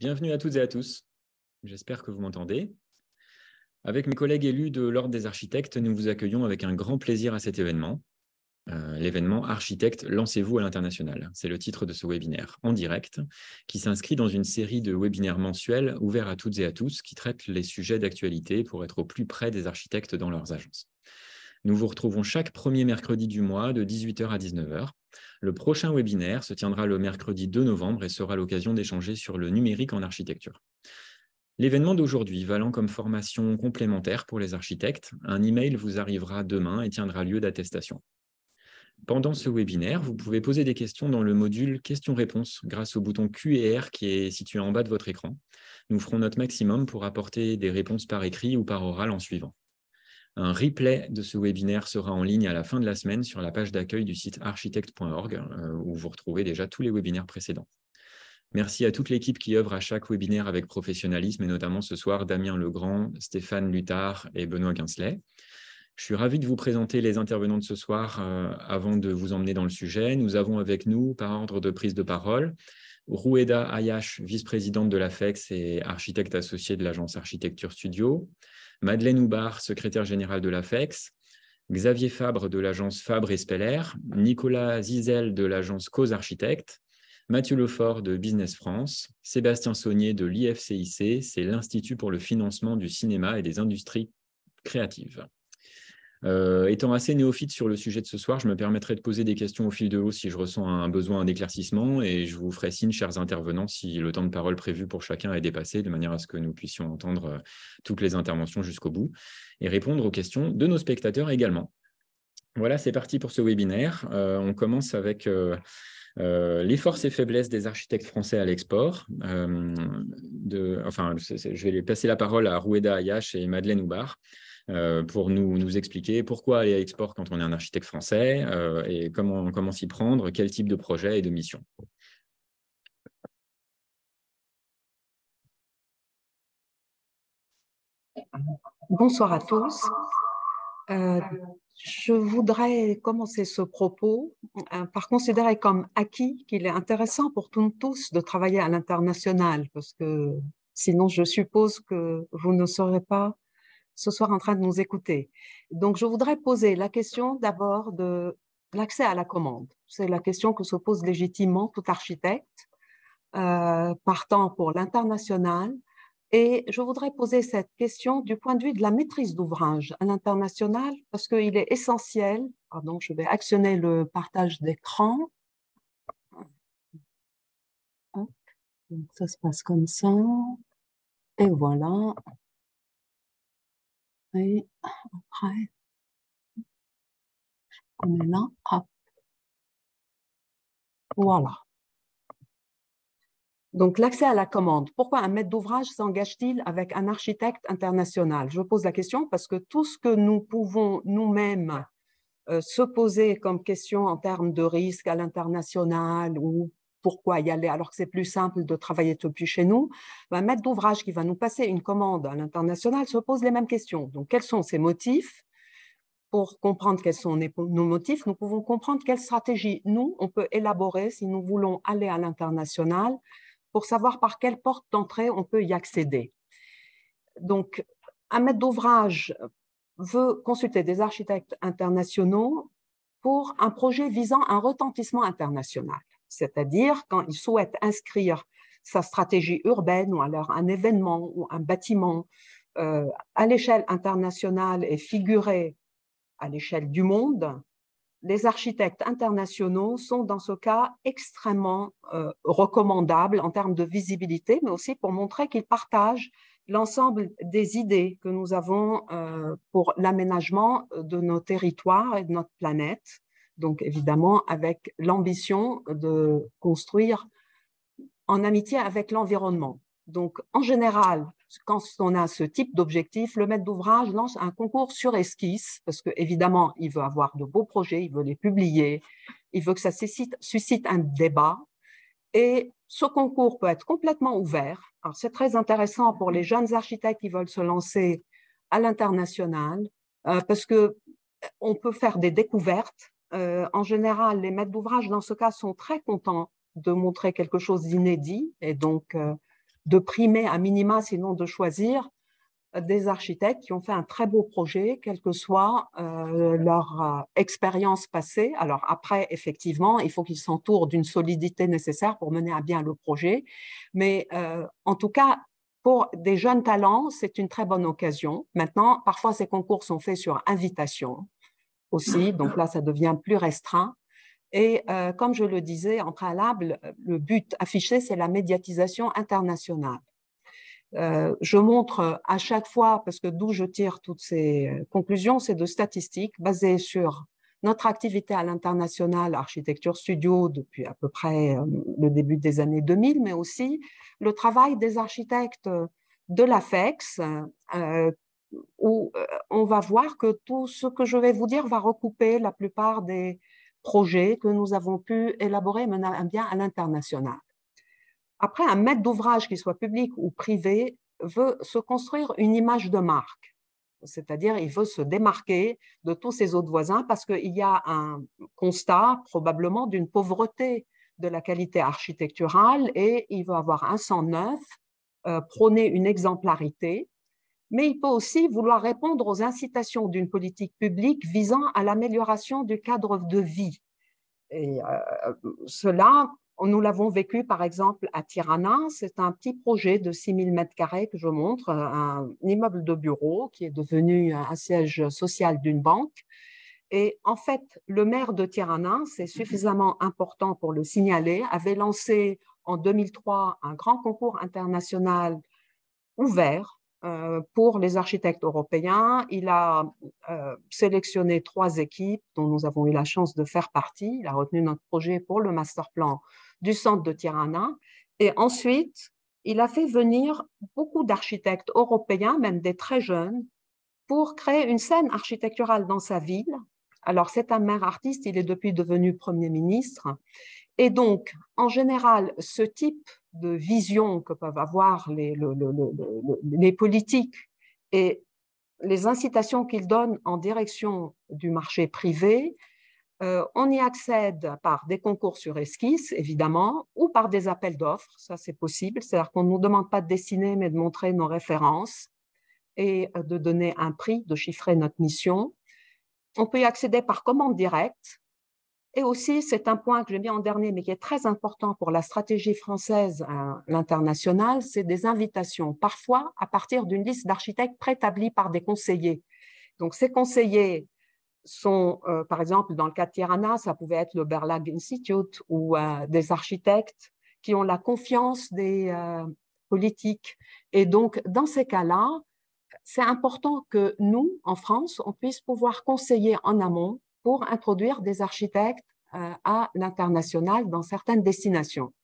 Bienvenue à toutes et à tous. J'espère que vous m'entendez. Avec mes collègues élus de l'Ordre des architectes, nous vous accueillons avec un grand plaisir à cet événement. L'événement Architectes, lancez-vous à l'international. C'est le titre de ce webinaire en direct qui s'inscrit dans une série de webinaires mensuels ouverts à toutes et à tous qui traitent les sujets d'actualité pour être au plus près des architectes dans leurs agences. Nous vous retrouvons chaque premier mercredi du mois de 18h à 19h. Le prochain webinaire se tiendra le mercredi 2 novembre et sera l'occasion d'échanger sur le numérique en architecture. L'événement d'aujourd'hui, valant comme formation complémentaire pour les architectes, un email vous arrivera demain et tiendra lieu d'attestation. Pendant ce webinaire, vous pouvez poser des questions dans le module questions-réponses grâce au bouton Q&R qui est situé en bas de votre écran. Nous ferons notre maximum pour apporter des réponses par écrit ou par oral en suivant. Un replay de ce webinaire sera en ligne à la fin de la semaine sur la page d'accueil du site architecte.org où vous retrouvez déjà tous les webinaires précédents. Merci à toute l'équipe qui œuvre à chaque webinaire avec professionnalisme et notamment ce soir Damien Legrand, Stéphane Luttard et Benoît Guincelet. Je suis ravi de vous présenter les intervenants de ce soir avant de vous emmener dans le sujet. Nous avons avec nous, par ordre de prise de parole, Roueda Ayash, vice-présidente de l'AFEX et architecte associée de l'agence Architecture Studio, Madeleine Houbar, secrétaire générale de l'AFEX, Xavier Fabre de l'agence Fabre et Speller, Nicolas Zizel de l'agence Cause Architecte, Mathieu Lefort de Business France, Sébastien Saunier de l'IFCIC, c'est l'Institut pour le financement du cinéma et des industries créatives. Étant assez néophyte sur le sujet de ce soir, je me permettrai de poser des questions au fil de l'eau si je ressens un besoin d'éclaircissement et je vous ferai signe, chers intervenants, si le temps de parole prévu pour chacun est dépassé, de manière à ce que nous puissions entendre toutes les interventions jusqu'au bout et répondre aux questions de nos spectateurs également. Voilà, c'est parti pour ce webinaire. On commence avec les forces et faiblesses des architectes français à l'export. Je vais passer la parole à Roueda Ayash et Madeleine Houbar pour nous expliquer pourquoi aller à l'export quand on est un architecte français et comment s'y prendre, quel type de projet et de mission. Bonsoir à tous. Je voudrais commencer ce propos par considérer comme acquis qu'il est intéressant pour tous de travailler à l'international, parce que sinon je suppose que vous ne serez pas ce soir en train de nous écouter. Donc je voudrais poser la question d'abord de l'accès à la commande. C'est la question que se pose légitimement tout architecte partant pour l'international. Et je voudrais poser cette question du point de vue de la maîtrise d'ouvrage à l'international, parce qu'il est essentiel. Pardon, je vais actionner le partage d'écran. Donc ça se passe comme ça. Et voilà. Et après, on est là. Hop. Voilà. Donc, l'accès à la commande. Pourquoi un maître d'ouvrage s'engage-t-il avec un architecte international? Je pose la question parce que tout ce que nous pouvons nous-mêmes se poser comme question en termes de risque à l'international ou pourquoi y aller alors que c'est plus simple de travailler depuis chez nous, un maître d'ouvrage qui va nous passer une commande à l'international se pose les mêmes questions. Donc, quels sont ses motifs? Pour comprendre quels sont nos motifs, nous pouvons comprendre quelle stratégie, nous, on peut élaborer si nous voulons aller à l'international pour savoir par quelle porte d'entrée on peut y accéder. Donc, un maître d'ouvrage veut consulter des architectes internationaux pour un projet visant un retentissement international, c'est-à-dire quand il souhaite inscrire sa stratégie urbaine ou alors un événement ou un bâtiment à l'échelle internationale et figuré à l'échelle du monde. Les architectes internationaux sont dans ce cas extrêmement recommandables en termes de visibilité, mais aussi pour montrer qu'ils partagent l'ensemble des idées que nous avons pour l'aménagement de nos territoires et de notre planète. Donc évidemment avec l'ambition de construire en amitié avec l'environnement. Donc en général, quand on a ce type d'objectif, le maître d'ouvrage lance un concours sur esquisse parce qu'évidemment, il veut avoir de beaux projets, il veut les publier, il veut que ça suscite un débat. Et ce concours peut être complètement ouvert. Alors, c'est très intéressant pour les jeunes architectes qui veulent se lancer à l'international parce qu'on peut faire des découvertes. En général, les maîtres d'ouvrage, dans ce cas, sont très contents de montrer quelque chose d'inédit et donc de primer à minima, sinon de choisir des architectes qui ont fait un très beau projet, quelle que soit leur expérience passée. Alors après, effectivement, il faut qu'ils s'entourent d'une solidité nécessaire pour mener à bien le projet. Mais en tout cas, pour des jeunes talents, c'est une très bonne occasion. Maintenant, parfois, ces concours sont faits sur invitation aussi, donc là, ça devient plus restreint. Et comme je le disais en préalable, le but affiché, c'est la médiatisation internationale. Je montre à chaque fois, parce que d'où je tire toutes ces conclusions, c'est de statistiques basées sur notre activité à l'international, Architecture Studio, depuis à peu près le début des années 2000, mais aussi le travail des architectes de l'AFEX, où on va voir que tout ce que je vais vous dire va recouper la plupart des projets que nous avons pu élaborer et mener à bien à l'international. Après, un maître d'ouvrage, qu'il soit public ou privé, veut se construire une image de marque. C'est-à-dire, il veut se démarquer de tous ses autres voisins parce qu'il y a un constat probablement d'une pauvreté de la qualité architecturale et il veut avoir un sang neuf, prôner une exemplarité, mais il peut aussi vouloir répondre aux incitations d'une politique publique visant à l'amélioration du cadre de vie. Et cela, nous l'avons vécu par exemple à Tirana. C'est un petit projet de 6000 mètres carrés que je montre, un immeuble de bureau qui est devenu un siège social d'une banque. Et en fait, le maire de Tirana, c'est suffisamment important pour le signaler, avait lancé en 2003 un grand concours international ouvert pour les architectes européens. Il a sélectionné 3 équipes dont nous avons eu la chance de faire partie. Il a retenu notre projet pour le master plan du centre de Tirana. Et ensuite, il a fait venir beaucoup d'architectes européens, même des très jeunes, pour créer une scène architecturale dans sa ville. Alors, c'est un maire artiste, il est depuis devenu Premier ministre. Et donc, en général, ce type de vision que peuvent avoir les politiques et les incitations qu'ils donnent en direction du marché privé, on y accède par des concours sur esquisse, évidemment, ou par des appels d'offres, ça c'est possible, c'est-à-dire qu'on ne nous demande pas de dessiner, mais de montrer nos références et de donner un prix, de chiffrer notre mission. On peut y accéder par commande directe. Et aussi, c'est un point que j'ai mis en dernier, mais qui est très important pour la stratégie française à l'international, c'est des invitations, parfois à partir d'une liste d'architectes préétablie par des conseillers. Donc, ces conseillers sont, par exemple, dans le cas de Tirana, ça pouvait être le Berlage Institute ou des architectes qui ont la confiance des politiques. Et donc, dans ces cas-là, c'est important que nous, en France, on puisse pouvoir conseiller en amont pour introduire des architectes à l'international dans certaines destinations.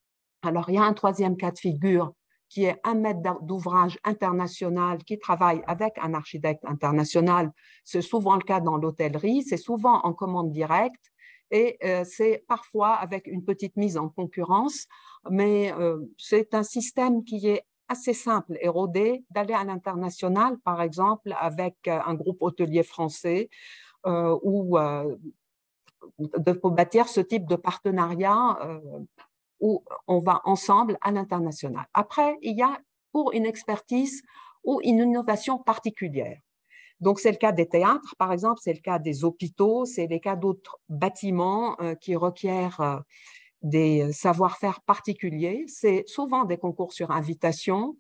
Alors, il y a un troisième cas de figure qui est un maître d'ouvrage international qui travaille avec un architecte international. C'est souvent le cas dans l'hôtellerie, c'est souvent en commande directe et c'est parfois avec une petite mise en concurrence, mais c'est un système qui est assez simple et rodé d'aller à l'international, par exemple, avec un groupe hôtelier français ou de bâtir ce type de partenariat où on va ensemble à l'international. Après, il y a pour une expertise ou une innovation particulière. Donc, c'est le cas des théâtres, par exemple, c'est le cas des hôpitaux, c'est le cas d'autres bâtiments qui requièrent des savoir-faire particuliers. C'est souvent des concours sur invitation,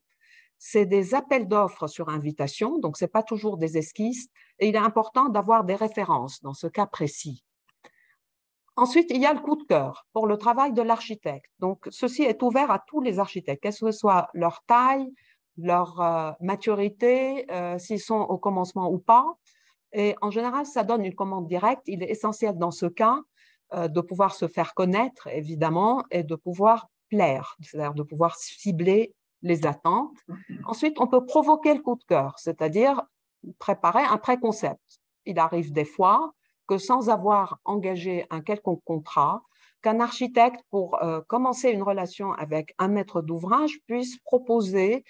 c'est des appels d'offres sur invitation, donc ce n'est pas toujours des esquisses, et il est important d'avoir des références dans ce cas précis. Ensuite, il y a le coup de cœur pour le travail de l'architecte. Donc, ceci est ouvert à tous les architectes, quelle que soit leur taille, leur maturité, s'ils sont au commencement ou pas. Et en général, ça donne une commande directe. Il est essentiel dans ce cas de pouvoir se faire connaître, évidemment, et de pouvoir plaire, c'est-à-dire de pouvoir cibler les attentes. Ensuite, on peut provoquer le coup de cœur, c'est-à-dire préparer un pré-concept. Il arrive des fois que sans avoir engagé un quelconque contrat, qu'un architecte, pour commencer une relation avec un maître d'ouvrage, puisse proposer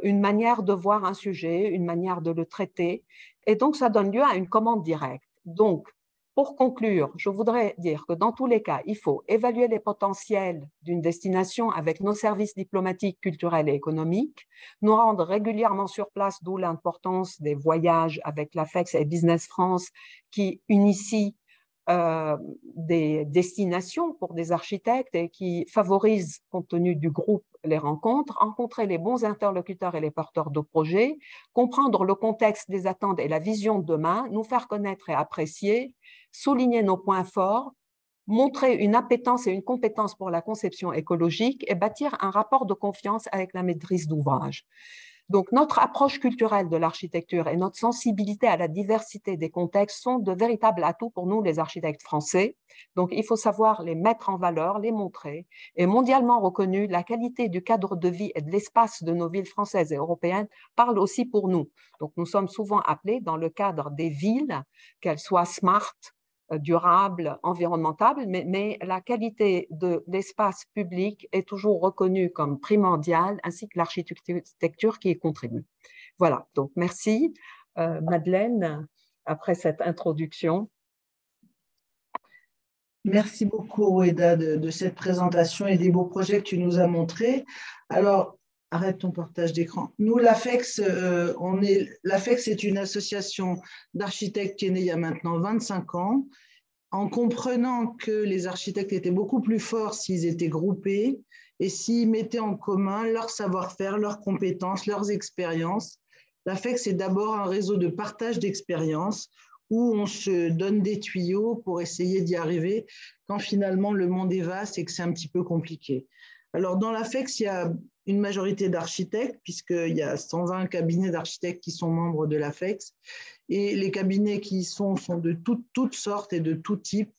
une manière de voir un sujet, une manière de le traiter. Et donc, ça donne lieu à une commande directe. Donc, Pour conclure, je voudrais dire que dans tous les cas, il faut évaluer les potentiels d'une destination avec nos services diplomatiques, culturels et économiques, nous rendre régulièrement sur place, d'où l'importance des voyages avec l'AFEX et Business France qui unissent des destinations pour des architectes et qui favorisent, compte tenu du groupe, les rencontres, rencontrer les bons interlocuteurs et les porteurs de projets, comprendre le contexte des attentes et la vision de demain, nous faire connaître et apprécier, souligner nos points forts, montrer une appétence et une compétence pour la conception écologique et bâtir un rapport de confiance avec la maîtrise d'ouvrage. Donc, notre approche culturelle de l'architecture et notre sensibilité à la diversité des contextes sont de véritables atouts pour nous, les architectes français. Donc, il faut savoir les mettre en valeur, les montrer. Et mondialement reconnu, la qualité du cadre de vie et de l'espace de nos villes françaises et européennes parle aussi pour nous. Donc, nous sommes souvent appelés, dans le cadre des villes, qu'elles soient smart, durable, environnementale, mais la qualité de l'espace public est toujours reconnue comme primordiale, ainsi que l'architecture qui y contribue. Voilà, donc merci Madeleine, après cette introduction. Merci beaucoup, Roueda, de cette présentation et des beaux projets que tu nous as montrés. Alors, arrête ton partage d'écran. Nous, l'AFEX, l'AFEX est une association d'architectes qui est née il y a maintenant 25 ans, en comprenant que les architectes étaient beaucoup plus forts s'ils étaient groupés et s'ils mettaient en commun leur savoir-faire, leurs compétences, leurs expériences. L'AFEX est d'abord un réseau de partage d'expériences où on se donne des tuyaux pour essayer d'y arriver quand finalement le monde est vaste et que c'est un petit peu compliqué. Alors, dans l'AFEX, il y a une majorité d'architectes, puisqu'il y a 120 cabinets d'architectes qui sont membres de l'AFEX. Et les cabinets qui y sont de toutes sortes et de tout type.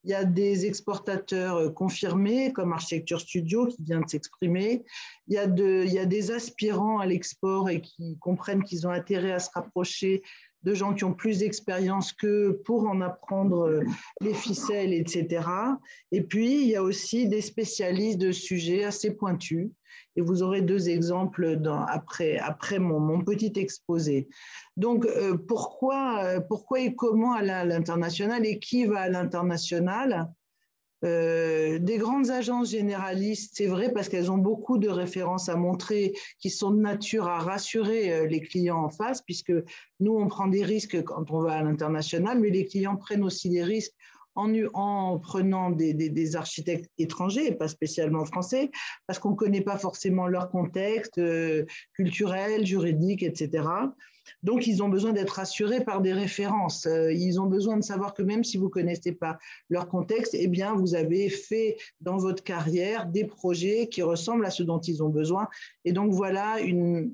Il y a des exportateurs confirmés, comme Architecture Studio, qui vient de s'exprimer. Il y a des aspirants à l'export et qui comprennent qu'ils ont intérêt à se rapprocher de gens qui ont plus d'expérience qu'eux pour en apprendre les ficelles, etc. Et puis, il y a aussi des spécialistes de sujets assez pointus. Et vous aurez deux exemples après mon petit exposé. Donc, pourquoi et comment aller à l'international et qui va à l'international? Des grandes agences généralistes, c'est vrai parce qu'elles ont beaucoup de références à montrer qui sont de nature à rassurer les clients en face, puisque nous, on prend des risques quand on va à l'international, mais les clients prennent aussi des risques en prenant des architectes étrangers, et pas spécialement français, parce qu'on ne connaît pas forcément leur contexte culturel, juridique, etc. Donc, ils ont besoin d'être rassurés par des références. Ils ont besoin de savoir que même si vous ne connaissez pas leur contexte, eh bien, vous avez fait dans votre carrière des projets qui ressemblent à ce dont ils ont besoin. Et donc, voilà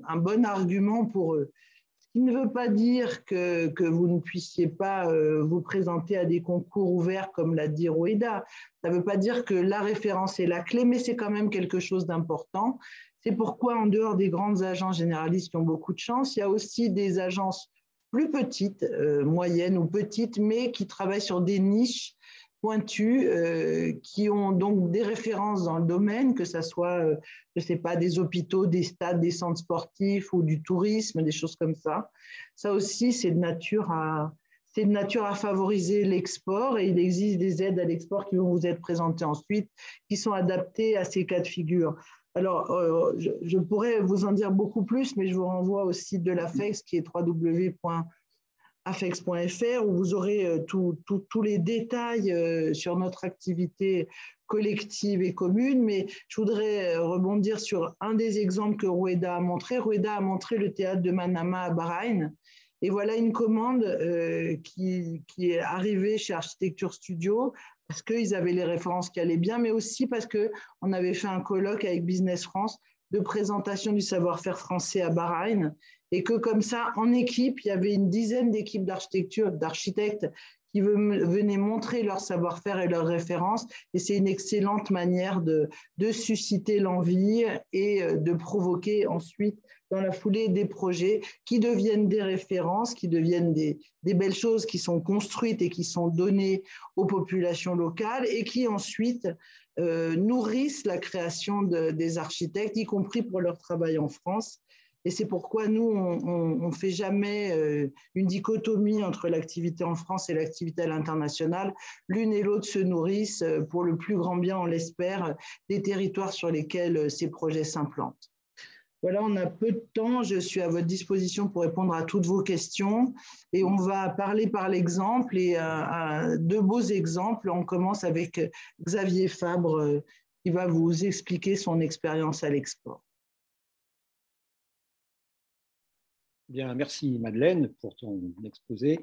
un bon argument pour eux. Ce qui ne veut pas dire que vous ne puissiez pas vous présenter à des concours ouverts, comme l'a dit Roueda. Ça ne veut pas dire que la référence est la clé, mais c'est quand même quelque chose d'important. C'est pourquoi, en dehors des grandes agences généralistes qui ont beaucoup de chance, il y a aussi des agences plus petites, moyennes ou petites, mais qui travaillent sur des niches pointues, qui ont donc des références dans le domaine, que ce soit, je ne sais pas, des hôpitaux, des stades, des centres sportifs ou du tourisme, des choses comme ça. Ça aussi, c'est de nature à favoriser l'export et il existe des aides à l'export qui vont vous être présentées ensuite, qui sont adaptées à ces cas de figure. Alors, je pourrais vous en dire beaucoup plus, mais je vous renvoie au site de l'AFEX qui est www.afex.fr où vous aurez tous les détails sur notre activité collective et commune. Mais je voudrais rebondir sur un des exemples que Roueda a montré. Roueda a montré le théâtre de Manama à Bahreïn. Et voilà une commande qui est arrivée chez Architecture Studio parce qu'ils avaient les références qui allaient bien, mais aussi parce qu'on avait fait un colloque avec Business France de présentation du savoir-faire français à Bahreïn et que comme ça, en équipe, il y avait une dizaine d'équipes d'architectes qui venaient montrer leur savoir-faire et leurs références. Et c'est une excellente manière de susciter l'envie et de provoquer ensuite dans la foulée des projets qui deviennent des références, qui deviennent des belles choses qui sont construites et qui sont données aux populations locales et qui ensuite nourrissent la création des architectes, y compris pour leur travail en France. Et c'est pourquoi nous, on ne fait jamais une dichotomie entre l'activité en France et l'activité à l'international. L'une et l'autre se nourrissent pour le plus grand bien, on l'espère, des territoires sur lesquels ces projets s'implantent. Voilà, on a peu de temps. Je suis à votre disposition pour répondre à toutes vos questions. Et on va parler par l'exemple et deux beaux exemples. On commence avec Xavier Fabre qui va vous expliquer son expérience à l'export. Bien, merci Madeleine pour ton exposé.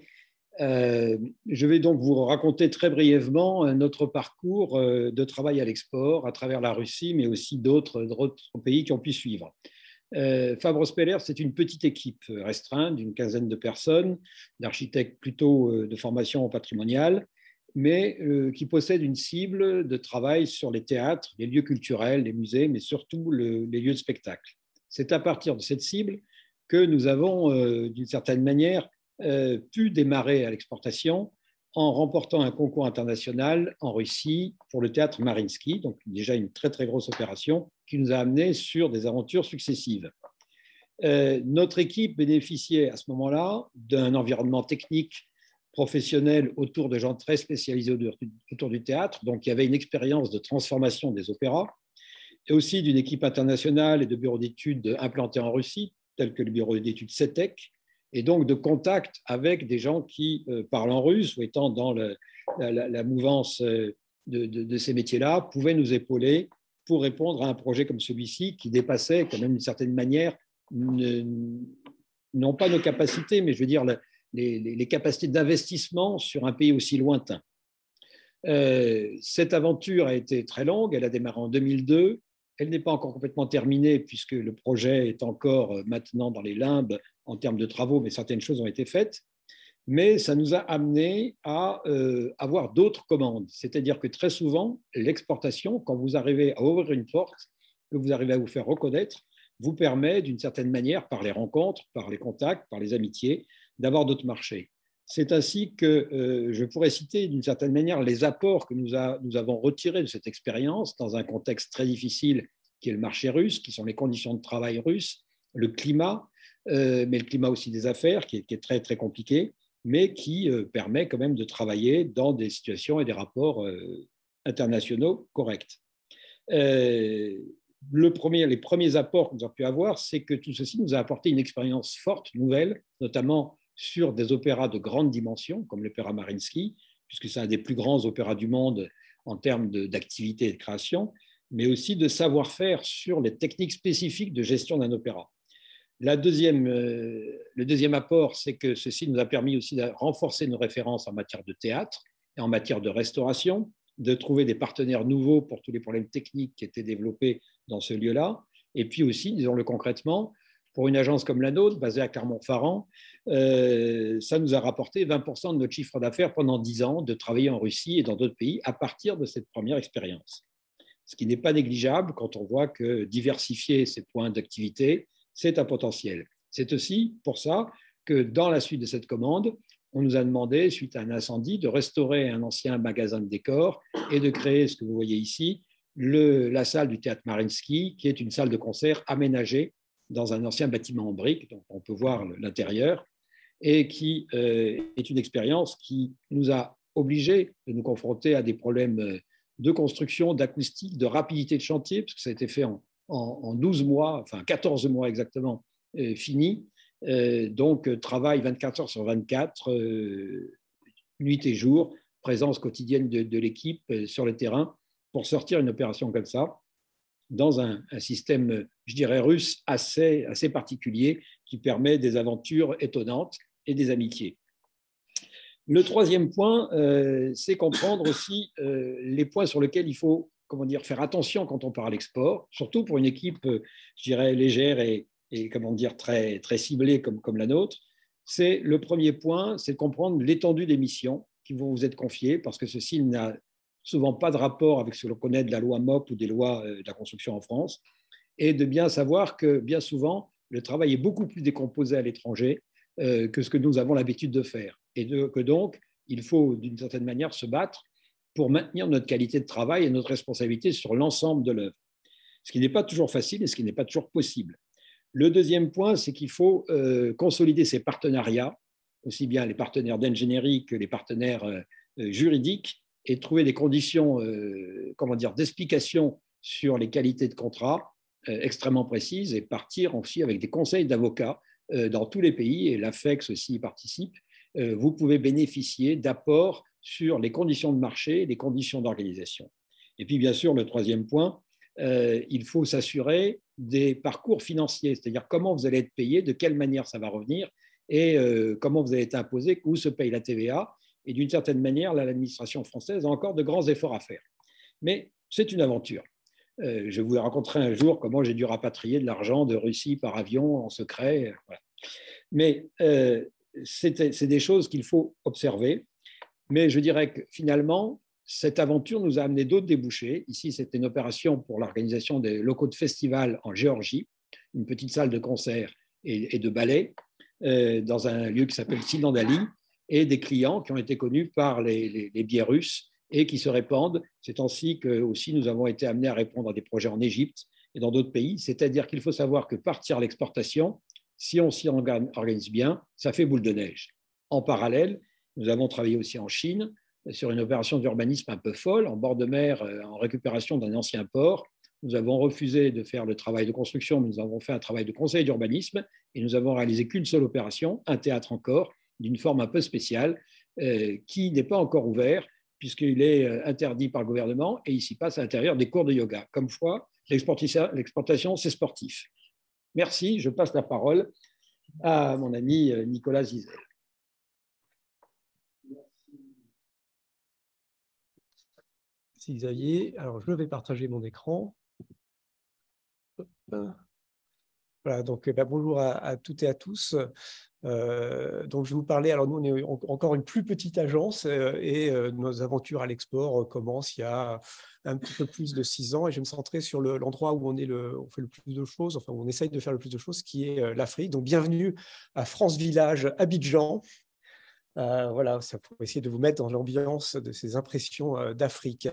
Je vais donc vous raconter très brièvement notre parcours de travail à l'export à travers la Russie, mais aussi d'autres pays qui ont pu suivre. Fabre Speller, c'est une petite équipe restreinte d'une quinzaine de personnes, d'architectes plutôt de formation patrimoniale, mais qui possède une cible de travail sur les théâtres, les lieux culturels, les musées, mais surtout les lieux de spectacle. C'est à partir de cette cible que nous avons, d'une certaine manière, pu démarrer à l'exportation en remportant un concours international en Russie pour le théâtre Mariinsky, donc déjà une très très grosse opération qui nous a amenés sur des aventures successives. Notre équipe bénéficiait à ce moment-là d'un environnement technique professionnel autour de gens très spécialisés autour du théâtre, donc il y avait une expérience de transformation des opéras, et aussi d'une équipe internationale et de bureaux d'études implantés en Russie, tels que le bureau d'études CETEC, et donc de contact avec des gens qui parlent en russe ou étant dans la mouvance de ces métiers-là, pouvaient nous épauler pour répondre à un projet comme celui-ci qui dépassait quand même d'une certaine manière, non pas nos capacités, mais je veux dire les capacités d'investissement sur un pays aussi lointain. Cette aventure a été très longue, elle a démarré en 2002, elle n'est pas encore complètement terminée puisque le projet est encore maintenant dans les limbes en termes de travaux, mais certaines choses ont été faites. Mais ça nous a amené à avoir d'autres commandes. C'est-à-dire que très souvent, l'exportation, quand vous arrivez à ouvrir une porte, que vous arrivez à vous faire reconnaître, vous permet d'une certaine manière, par les rencontres, par les contacts, par les amitiés, d'avoir d'autres marchés. C'est ainsi que je pourrais citer d'une certaine manière les apports que nous avons retirés de cette expérience dans un contexte très difficile qui est le marché russe, qui sont les conditions de travail russes, le climat, mais le climat aussi des affaires qui est très, très compliqué, mais qui permet quand même de travailler dans des situations et des rapports internationaux corrects. Les premiers apports que nous avons pu avoir, c'est que tout ceci nous a apporté une expérience forte, nouvelle, notamment sur des opéras de grande dimension, comme l'opéra Mariinsky, puisque c'est un des plus grands opéras du monde en termes d'activité et de création, mais aussi de savoir-faire sur les techniques spécifiques de gestion d'un opéra. Le deuxième apport, c'est que ceci nous a permis aussi de renforcer nos références en matière de théâtre et en matière de restauration, de trouver des partenaires nouveaux pour tous les problèmes techniques qui étaient développés dans ce lieu-là. Et puis aussi, disons-le concrètement, pour une agence comme la nôtre, basée à Clermont-Ferrand, ça nous a rapporté 20% de notre chiffre d'affaires pendant 10 ans de travailler en Russie et dans d'autres pays à partir de cette première expérience. Ce qui n'est pas négligeable quand on voit que diversifier ces points d'activité, c'est un potentiel. C'est aussi pour ça que dans la suite de cette commande, on nous a demandé, suite à un incendie, de restaurer un ancien magasin de décors et de créer ce que vous voyez ici, la salle du théâtre Mariinsky, qui est une salle de concert aménagée dans un ancien bâtiment en briques, dont on peut voir l'intérieur, et qui est une expérience qui nous a obligés de nous confronter à des problèmes de construction, d'acoustique, de rapidité de chantier, parce que ça a été fait en 12 mois, enfin 14 mois exactement, fini. Donc, travail 24 heures sur 24, nuit et jour, présence quotidienne de l'équipe sur le terrain pour sortir une opération comme ça dans un système, je dirais, russe assez particulier qui permet des aventures étonnantes et des amitiés. Le troisième point, c'est comprendre aussi les points sur lesquels il faut faire attention quand on part à l'export, surtout pour une équipe, je dirais, légère et très, très ciblée comme la nôtre. C'est le premier point, c'est de comprendre l'étendue des missions qui vont vous être confiées, parce que ceci n'a souvent pas de rapport avec ce que l'on connaît de la loi MOP ou des lois de la construction en France, et de bien savoir que bien souvent, le travail est beaucoup plus décomposé à l'étranger que ce que nous avons l'habitude de faire. Et que donc, il faut d'une certaine manière se battre pour maintenir notre qualité de travail et notre responsabilité sur l'ensemble de l'œuvre. Ce qui n'est pas toujours facile et ce qui n'est pas toujours possible. Le deuxième point, c'est qu'il faut consolider ces partenariats, aussi bien les partenaires d'ingénierie que les partenaires juridiques, et trouver des conditions d'explication sur les qualités de contrat extrêmement précises, et partir aussi avec des conseils d'avocats dans tous les pays, et l'AFEX aussi y participe. Vous pouvez bénéficier d'apports sur les conditions de marché et les conditions d'organisation. Et puis, bien sûr, le troisième point, il faut s'assurer des parcours financiers, c'est-à-dire comment vous allez être payé, de quelle manière ça va revenir, et comment vous allez être imposé, où se paye la TVA. Et d'une certaine manière, là, l'administration française a encore de grands efforts à faire. Mais c'est une aventure. Je vous raconterai un jour comment j'ai dû rapatrier de l'argent de Russie par avion en secret. Voilà. Mais c'est des choses qu'il faut observer. Mais je dirais que finalement, cette aventure nous a amené d'autres débouchés. Ici, c'était une opération pour l'organisation des locaux de festival en Géorgie, une petite salle de concert et de ballet dans un lieu qui s'appelle Sinandali, et des clients qui ont été connus par les biais russes et qui se répandent. C'est ainsi que aussi nous avons été amenés à répondre à des projets en Égypte et dans d'autres pays. C'est-à-dire qu'il faut savoir que partir à l'exportation, si on s'y organise bien, ça fait boule de neige. En parallèle, nous avons travaillé aussi en Chine sur une opération d'urbanisme un peu folle, en bord de mer, en récupération d'un ancien port. Nous avons refusé de faire le travail de construction, mais nous avons fait un travail de conseil d'urbanisme et nous avons réalisé qu'une seule opération, un théâtre encore, d'une forme un peu spéciale, qui n'est pas encore ouvert, puisqu'il est interdit par le gouvernement et il s'y passe à l'intérieur des cours de yoga. Comme quoi, l'exportation, c'est sportif. Merci, je passe la parole à mon ami Nicolas Zizel. Merci Xavier. Alors, je vais partager mon écran. Voilà, donc bonjour à toutes et à tous. Donc, je vais vous parler. Alors, nous, on est encore une plus petite agence et nos aventures à l'export commencent il y a un petit peu plus de 6 ans. Et je vais me centrer sur l'endroit où on fait le plus de choses, enfin, où on essaye de faire le plus de choses, qui est l'Afrique. Donc, bienvenue à France Village, Abidjan. Voilà, ça pour essayer de vous mettre dans l'ambiance de ces impressions d'Afrique.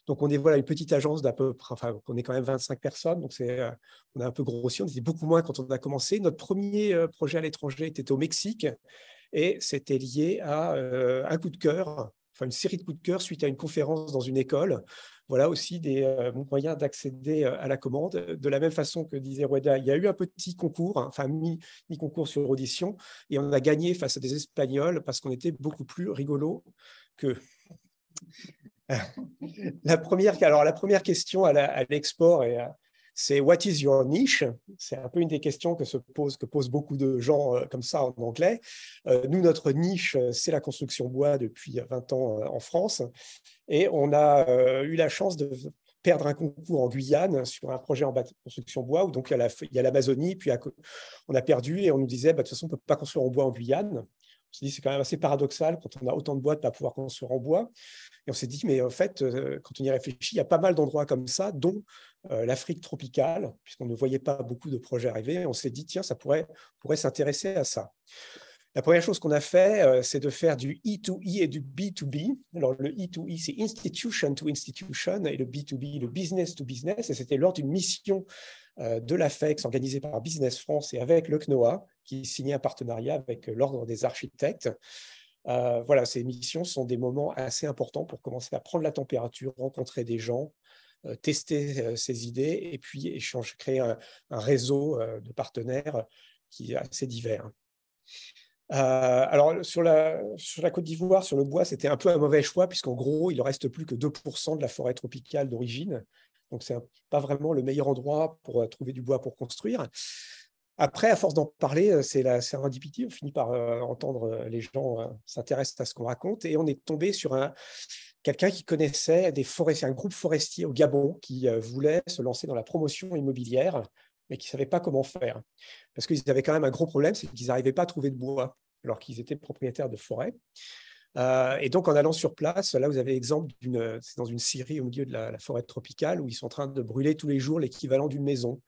Donc, on est une petite agence d'à peu près, enfin, on est quand même 25 personnes, donc on a un peu grossi, on était beaucoup moins quand on a commencé. Notre premier projet à l'étranger était au Mexique et c'était lié à un coup de cœur, enfin une série de coups de cœur suite à une conférence dans une école. Voilà aussi des moyens d'accéder à la commande. De la même façon que disait Rueda, il y a eu un petit concours, enfin mi-concours sur audition, et on a gagné face à des Espagnols parce qu'on était beaucoup plus rigolo qu'eux. La première question à l'export, c'est « What is your niche ?» C'est un peu une des questions que posent beaucoup de gens comme ça en anglais. Nous, notre niche, c'est la construction bois depuis 20 ans en France. Et on a eu la chance de perdre un concours en Guyane sur un projet en construction bois, où donc il y a l'Amazonie, puis on a perdu et on nous disait de toute façon, on ne peut pas construire en bois en Guyane. On s'est dit, c'est quand même assez paradoxal quand on a autant de bois de ne pas pouvoir construire en bois. Et on s'est dit, mais en fait, quand on y réfléchit, il y a pas mal d'endroits comme ça, dont l'Afrique tropicale, puisqu'on ne voyait pas beaucoup de projets arriver. Et on s'est dit, tiens, ça pourrait s'intéresser à ça. La première chose qu'on a fait, c'est de faire du E2E et du B2B. Alors, le E2E, c'est institution to institution, et le B2B, le business to business. Et c'était lors d'une mission de l'AFEX organisée par Business France et avec le CNOA, qui signait un partenariat avec l'Ordre des architectes. Voilà, ces missions sont des moments assez importants pour commencer à prendre la température, rencontrer des gens, tester ses idées et puis créer un réseau de partenaires qui est assez divers. Alors, sur la Côte d'Ivoire, sur le bois, c'était un peu un mauvais choix, puisqu'en gros, il ne reste plus que 2% de la forêt tropicale d'origine. Donc, ce n'est pas vraiment le meilleur endroit pour trouver du bois pour construire. Après, à force d'en parler, c'est la serendipité. On finit par entendre les gens s'intéressent à ce qu'on raconte. Et on est tombé sur quelqu'un qui connaissait des forestiers, un groupe forestier au Gabon qui voulait se lancer dans la promotion immobilière, mais qui ne savaient pas comment faire. Parce qu'ils avaient quand même un gros problème, c'est qu'ils n'arrivaient pas à trouver de bois, alors qu'ils étaient propriétaires de forêts. Et donc, en allant sur place, là, vous avez l'exemple c'est dans une scierie au milieu de la forêt tropicale, où ils sont en train de brûler tous les jours l'équivalent d'une maison.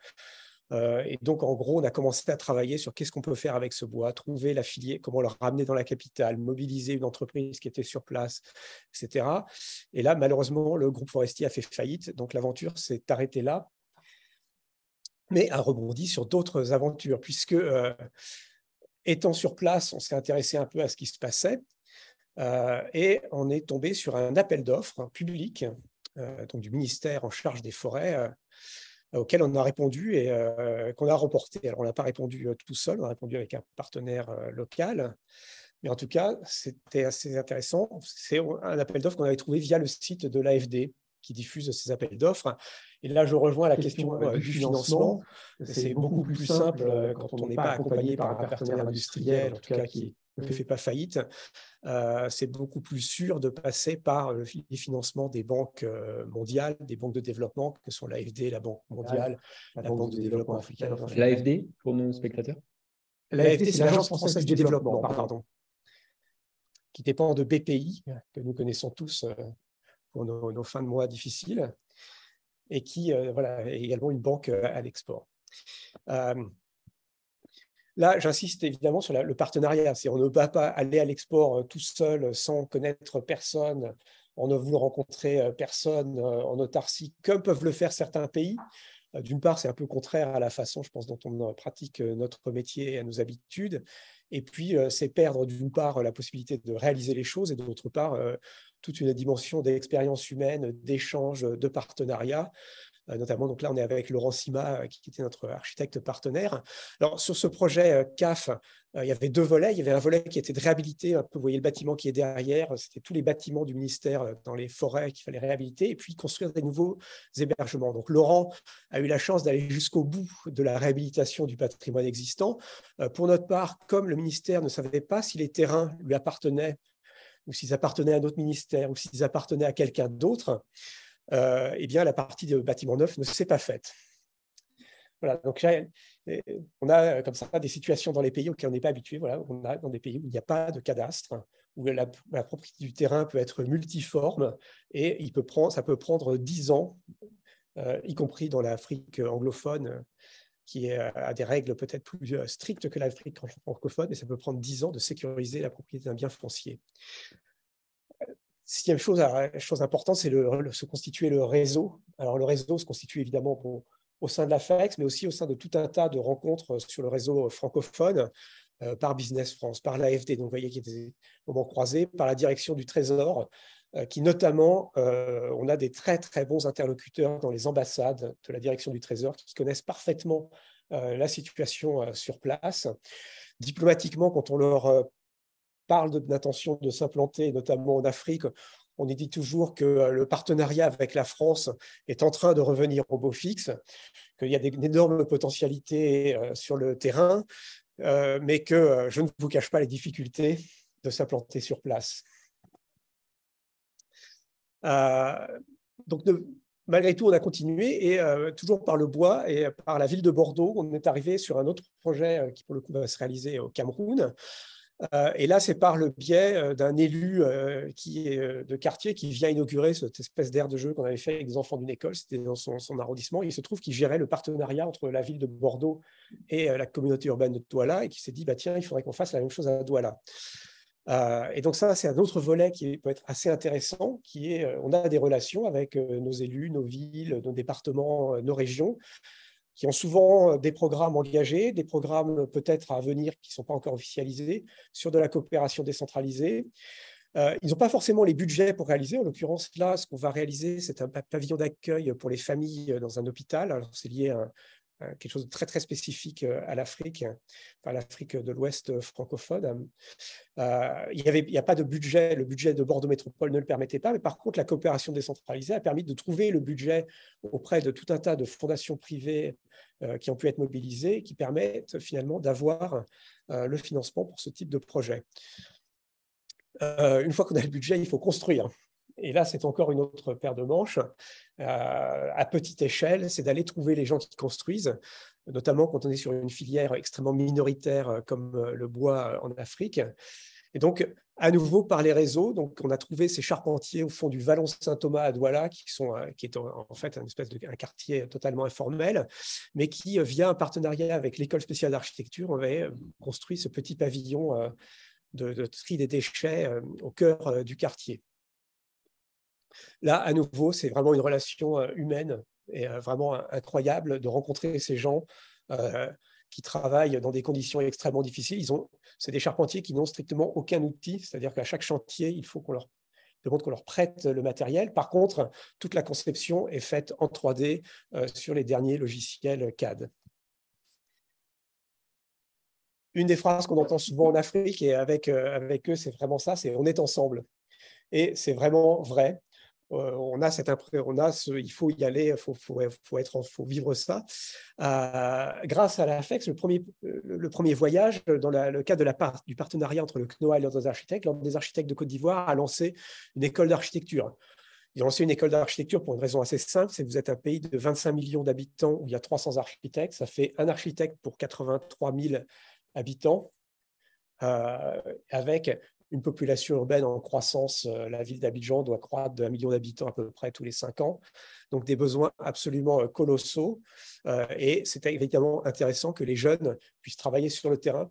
Et donc, en gros, on a commencé à travailler sur qu'est-ce qu'on peut faire avec ce bois, trouver la filière, comment le ramener dans la capitale, mobiliser une entreprise qui était sur place, etc. Et là, malheureusement, le groupe forestier a fait faillite, donc l'aventure s'est arrêtée là. mais a rebondi sur d'autres aventures, puisque étant sur place, on s'est intéressé un peu à ce qui se passait et on est tombé sur un appel d'offres public donc du ministère en charge des forêts auquel on a répondu et qu'on a remporté. Alors, on n'a pas répondu tout seul, on a répondu avec un partenaire local, mais en tout cas, c'était assez intéressant. C'est un appel d'offres qu'on avait trouvé via le site de l'AFD qui diffuse ces appels d'offres. Et là, je rejoins la question du financement. C'est beaucoup plus simple quand on n'est pas accompagné par un partenaire industriel, en tout cas qui ne fait pas faillite. C'est beaucoup plus sûr de passer par les financements des banques mondiales, des banques de développement, que sont l'AFD, la Banque mondiale, la Banque de développement africaine. L'AFD, pour nos spectateurs? L'AFD, c'est l'Agence française du développement, pardon, qui dépend de BPI, que nous connaissons tous pour nos fins de mois difficiles, et qui voilà, est également une banque à l'export. Là, j'insiste évidemment sur le partenariat. On ne va pas aller à l'export tout seul, sans connaître personne, en ne voulant rencontrer personne en autarcie, comme peuvent le faire certains pays. D'une part, c'est un peu contraire à la façon, je pense, dont on pratique notre métier et à nos habitudes. Et puis, c'est perdre, d'une part, la possibilité de réaliser les choses et d'autre part, toute une dimension d'expérience humaine, d'échange, de partenariat. Notamment, donc là, on est avec Laurent Sima, qui était notre architecte partenaire. Alors, sur ce projet CAF, il y avait deux volets. Il y avait un volet qui était de réhabiliter, un peu, vous voyez le bâtiment qui est derrière, c'était tous les bâtiments du ministère dans les forêts qu'il fallait réhabiliter, et puis construire des nouveaux hébergements. Donc, Laurent a eu la chance d'aller jusqu'au bout de la réhabilitation du patrimoine existant. Pour notre part, comme le ministère ne savait pas si les terrains lui appartenaient, ou s'ils appartenaient à un autre ministère, ou s'ils appartenaient à quelqu'un d'autre, eh bien, la partie de bâtiment neuf ne s'est pas faite. Voilà, donc on a comme ça des situations dans les pays auxquels on n'est pas habitué. Voilà, on a dans des pays où il n'y a pas de cadastre, où la propriété du terrain peut être multiforme et ça peut prendre 10 ans, y compris dans l'Afrique anglophone, qui a des règles peut-être plus strictes que l'Afrique francophone, mais ça peut prendre 10 ans de sécuriser la propriété d'un bien foncier. Sixième chose importante, c'est se constituer le réseau. Alors, le réseau se constitue évidemment au sein de la FEX, mais aussi au sein de tout un tas de rencontres sur le réseau francophone, par Business France, par l'AFD, donc vous voyez qu'il y a des moments croisés, par la direction du Trésor, qui notamment, on a des très très bons interlocuteurs dans les ambassades de la direction du Trésor qui connaissent parfaitement la situation sur place. Diplomatiquement, quand on leur parle d'intention de s'implanter, notamment en Afrique, on dit toujours que le partenariat avec la France est en train de revenir au beau fixe, qu'il y a une énorme potentialité sur le terrain, mais que je ne vous cache pas les difficultés de s'implanter sur place. Donc, malgré tout, on a continué et toujours par le bois et par la ville de Bordeaux, on est arrivé sur un autre projet qui, pour le coup, va se réaliser au Cameroun. Et là, c'est par le biais d'un élu de quartier qui vient inaugurer cette espèce d'aire de jeu qu'on avait fait avec des enfants d'une école. C'était dans son arrondissement. Il se trouve qu'il gérait le partenariat entre la ville de Bordeaux et la communauté urbaine de Douala et qui s'est dit, bah, tiens, il faudrait qu'on fasse la même chose à Douala. Et donc ça, c'est un autre volet qui peut être assez intéressant, qui est, on a des relations avec nos élus, nos villes, nos départements, nos régions, qui ont souvent des programmes engagés, des programmes peut-être à venir qui ne sont pas encore officialisés, sur de la coopération décentralisée. Ils n'ont pas forcément les budgets pour réaliser. En l'occurrence, là, ce qu'on va réaliser, c'est un pavillon d'accueil pour les familles dans un hôpital. Alors, c'est lié à quelque chose de très, très spécifique à l'Afrique, enfin, l'Afrique de l'Ouest francophone. Il n'y a pas de budget, le budget de Bordeaux Métropole ne le permettait pas, mais par contre, la coopération décentralisée a permis de trouver le budget auprès de tout un tas de fondations privées qui ont pu être mobilisées et qui permettent finalement d'avoir le financement pour ce type de projet. Une fois qu'on a le budget, il faut construire. Et là, c'est encore une autre paire de manches. À petite échelle, c'est d'aller trouver les gens qui construisent, notamment quand on est sur une filière extrêmement minoritaire comme le bois en Afrique. Et donc, à nouveau, par les réseaux, donc, on a trouvé ces charpentiers au fond du Vallon Saint-Thomas à Douala, qui est en fait un quartier totalement informel, mais qui, via un partenariat avec l'École spéciale d'architecture, on avait construit ce petit pavillon de tri des déchets au cœur du quartier. Là, à nouveau, c'est vraiment une relation humaine est vraiment incroyable de rencontrer ces gens qui travaillent dans des conditions extrêmement difficiles. C'est des charpentiers qui n'ont strictement aucun outil, c'est-à-dire qu'à chaque chantier, il faut qu'on leur prête le matériel. Par contre, toute la conception est faite en 3D sur les derniers logiciels CAD. Une des phrases qu'on entend souvent en Afrique, et avec eux, c'est vraiment ça, c'est « on est ensemble ». Et c'est vraiment vrai. Il faut y aller, il faut vivre ça. Grâce à la FEX, le premier voyage, dans le cadre du partenariat entre le CNOA et l'Ordre des architectes, l'Ordre des architectes de Côte d'Ivoire a lancé une école d'architecture. Ils ont lancé une école d'architecture pour une raison assez simple, c'est que vous êtes un pays de 25 millions d'habitants où il y a 300 architectes, ça fait un architecte pour 83 000 habitants, avec une population urbaine en croissance. La ville d'Abidjan doit croître de 1 million d'habitants à peu près tous les 5 ans. Donc, des besoins absolument colossaux. Et c'est évidemment intéressant que les jeunes puissent travailler sur le terrain,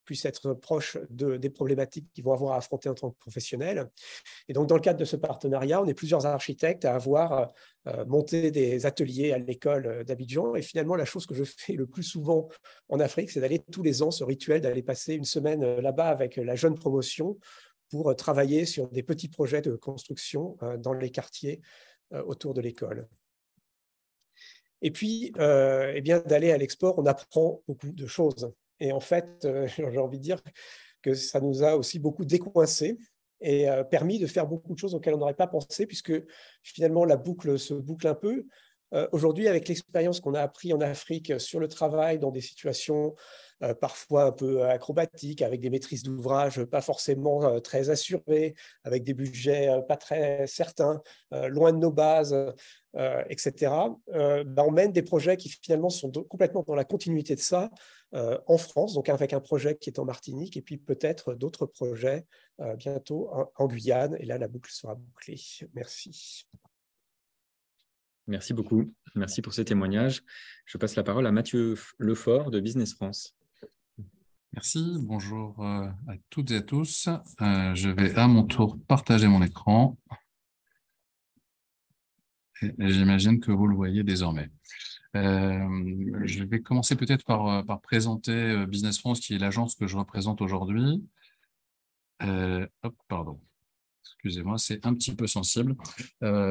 puissent être proches des problématiques qu'ils vont avoir à affronter en tant que professionnels. Et donc, dans le cadre de ce partenariat, on est plusieurs architectes à avoir monté des ateliers à l'école d'Abidjan. Et finalement, la chose que je fais le plus souvent en Afrique, c'est d'aller tous les ans, ce rituel, d'aller passer une semaine là-bas avec la jeune promotion pour travailler sur des petits projets de construction dans les quartiers autour de l'école. Et puis, eh bien, d'aller à l'export, on apprend beaucoup de choses. Et en fait, j'ai envie de dire que ça nous a aussi beaucoup décoincés et permis de faire beaucoup de choses auxquelles on n'aurait pas pensé, puisque finalement la boucle se boucle un peu. Aujourd'hui, avec l'expérience qu'on a appris en Afrique sur le travail dans des situations parfois un peu acrobatiques, avec des maîtrises d'ouvrage pas forcément très assurées, avec des budgets pas très certains, loin de nos bases, etc., on mène des projets qui finalement sont complètement dans la continuité de ça en France, donc avec un projet qui est en Martinique, et puis peut-être d'autres projets bientôt en Guyane. Et là, la boucle sera bouclée. Merci. Merci beaucoup. Merci pour ce témoignage. Je passe la parole à Mathieu Lefort de Business France. Merci, bonjour à toutes et à tous. Je vais à mon tour partager mon écran. Et j'imagine que vous le voyez désormais. Je vais commencer peut-être par présenter Business France, qui est l'agence que je représente aujourd'hui. Pardon. Excusez-moi, c'est un petit peu sensible.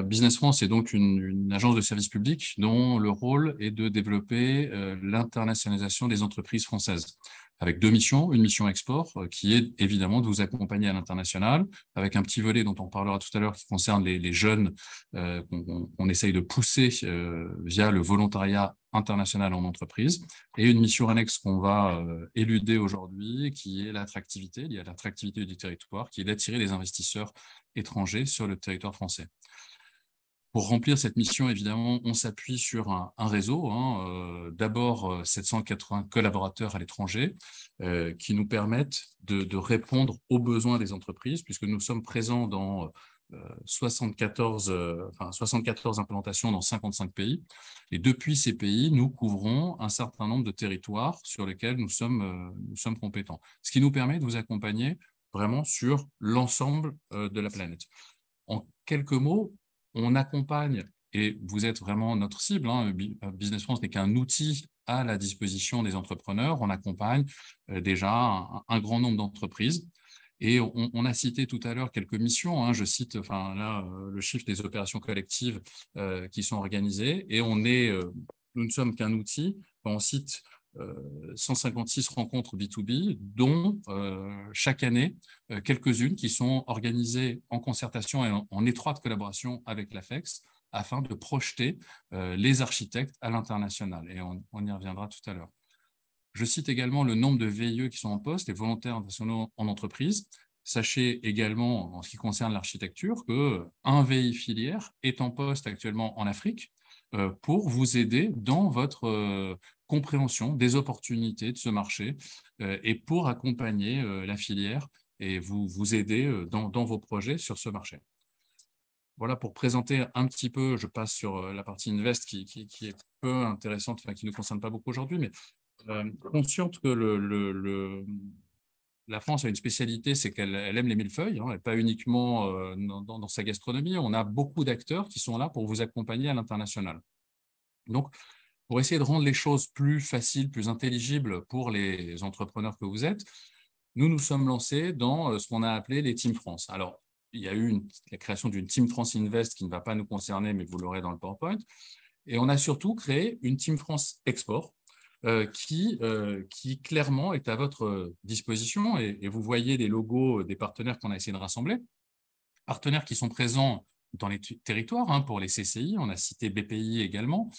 Business France est donc une agence de service public dont le rôle est de développer l'internationalisation des entreprises françaises, avec deux missions. Une mission export, qui est évidemment de vous accompagner à l'international, avec un petit volet dont on parlera tout à l'heure qui concerne les jeunes qu'on essaye de pousser via le volontariat international en entreprise, et une mission annexe qu'on va éluder aujourd'hui, qui est l'attractivité, liée à l'attractivité du territoire, qui est d'attirer les investisseurs étrangers sur le territoire français. Pour remplir cette mission, évidemment, on s'appuie sur un réseau, d'abord 780 collaborateurs à l'étranger qui nous permettent de répondre aux besoins des entreprises, puisque nous sommes présents dans 74 implantations dans 55 pays. Et depuis ces pays, nous couvrons un certain nombre de territoires sur lesquels nous sommes compétents. Ce qui nous permet de vous accompagner vraiment sur l'ensemble de la planète. En quelques mots, on accompagne, et vous êtes vraiment notre cible, Business France n'est qu'un outil à la disposition des entrepreneurs. On accompagne déjà un grand nombre d'entreprises. Et on a cité tout à l'heure quelques missions. Je cite le chiffre des opérations collectives qui sont organisées. Et nous ne sommes qu'un outil. On cite 156 rencontres B2B, dont chaque année, quelques-unes qui sont organisées en concertation et en étroite collaboration avec l'AFEX, afin de projeter les architectes à l'international. Et on y reviendra tout à l'heure. Je cite également le nombre de VIE qui sont en poste, les volontaires internationaux en entreprise. Sachez également, en ce qui concerne l'architecture, qu'un VI filière est en poste actuellement en Afrique pour vous aider dans votre compréhension des opportunités de ce marché et pour accompagner la filière et vous aider dans vos projets sur ce marché. Voilà, pour présenter un petit peu, je passe sur la partie Invest qui est peu intéressante, qui ne nous concerne pas beaucoup aujourd'hui, mais consciente que la France a une spécialité, c'est qu'elle aime les millefeuilles, et pas uniquement dans sa gastronomie. On a beaucoup d'acteurs qui sont là pour vous accompagner à l'international. Donc, pour essayer de rendre les choses plus faciles, plus intelligibles pour les entrepreneurs que vous êtes, nous nous sommes lancés dans ce qu'on a appelé les Team France. Alors, il y a eu la création d'une Team France Invest qui ne va pas nous concerner, mais vous l'aurez dans le PowerPoint. Et on a surtout créé une Team France Export qui clairement est à votre disposition. Et vous voyez les logos des partenaires qu'on a essayé de rassembler. Partenaires qui sont présents dans les territoires, hein, pour les CCI, on a cité BPI également.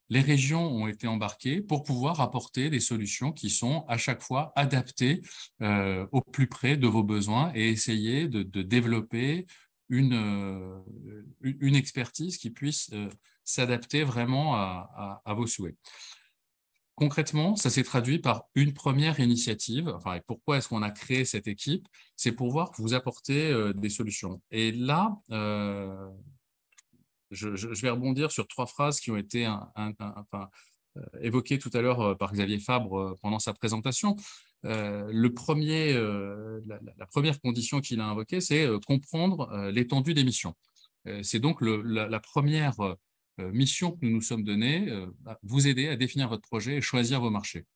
Les régions ont été embarquées pour pouvoir apporter des solutions qui sont à chaque fois adaptées au plus près de vos besoins et essayer de développer une expertise qui puisse s'adapter vraiment à vos souhaits. Concrètement, ça s'est traduit par une première initiative. Enfin, pourquoi est-ce qu'on a créé cette équipe? C'est pour pouvoir vous apporter des solutions. Et là, je vais rebondir sur 3 phrases qui ont été évoquées tout à l'heure par Xavier Fabre pendant sa présentation. La première condition qu'il a invoquée, c'est comprendre l'étendue des missions. C'est donc la première mission que nous nous sommes donnée, vous aider à définir votre projet et choisir vos marchés.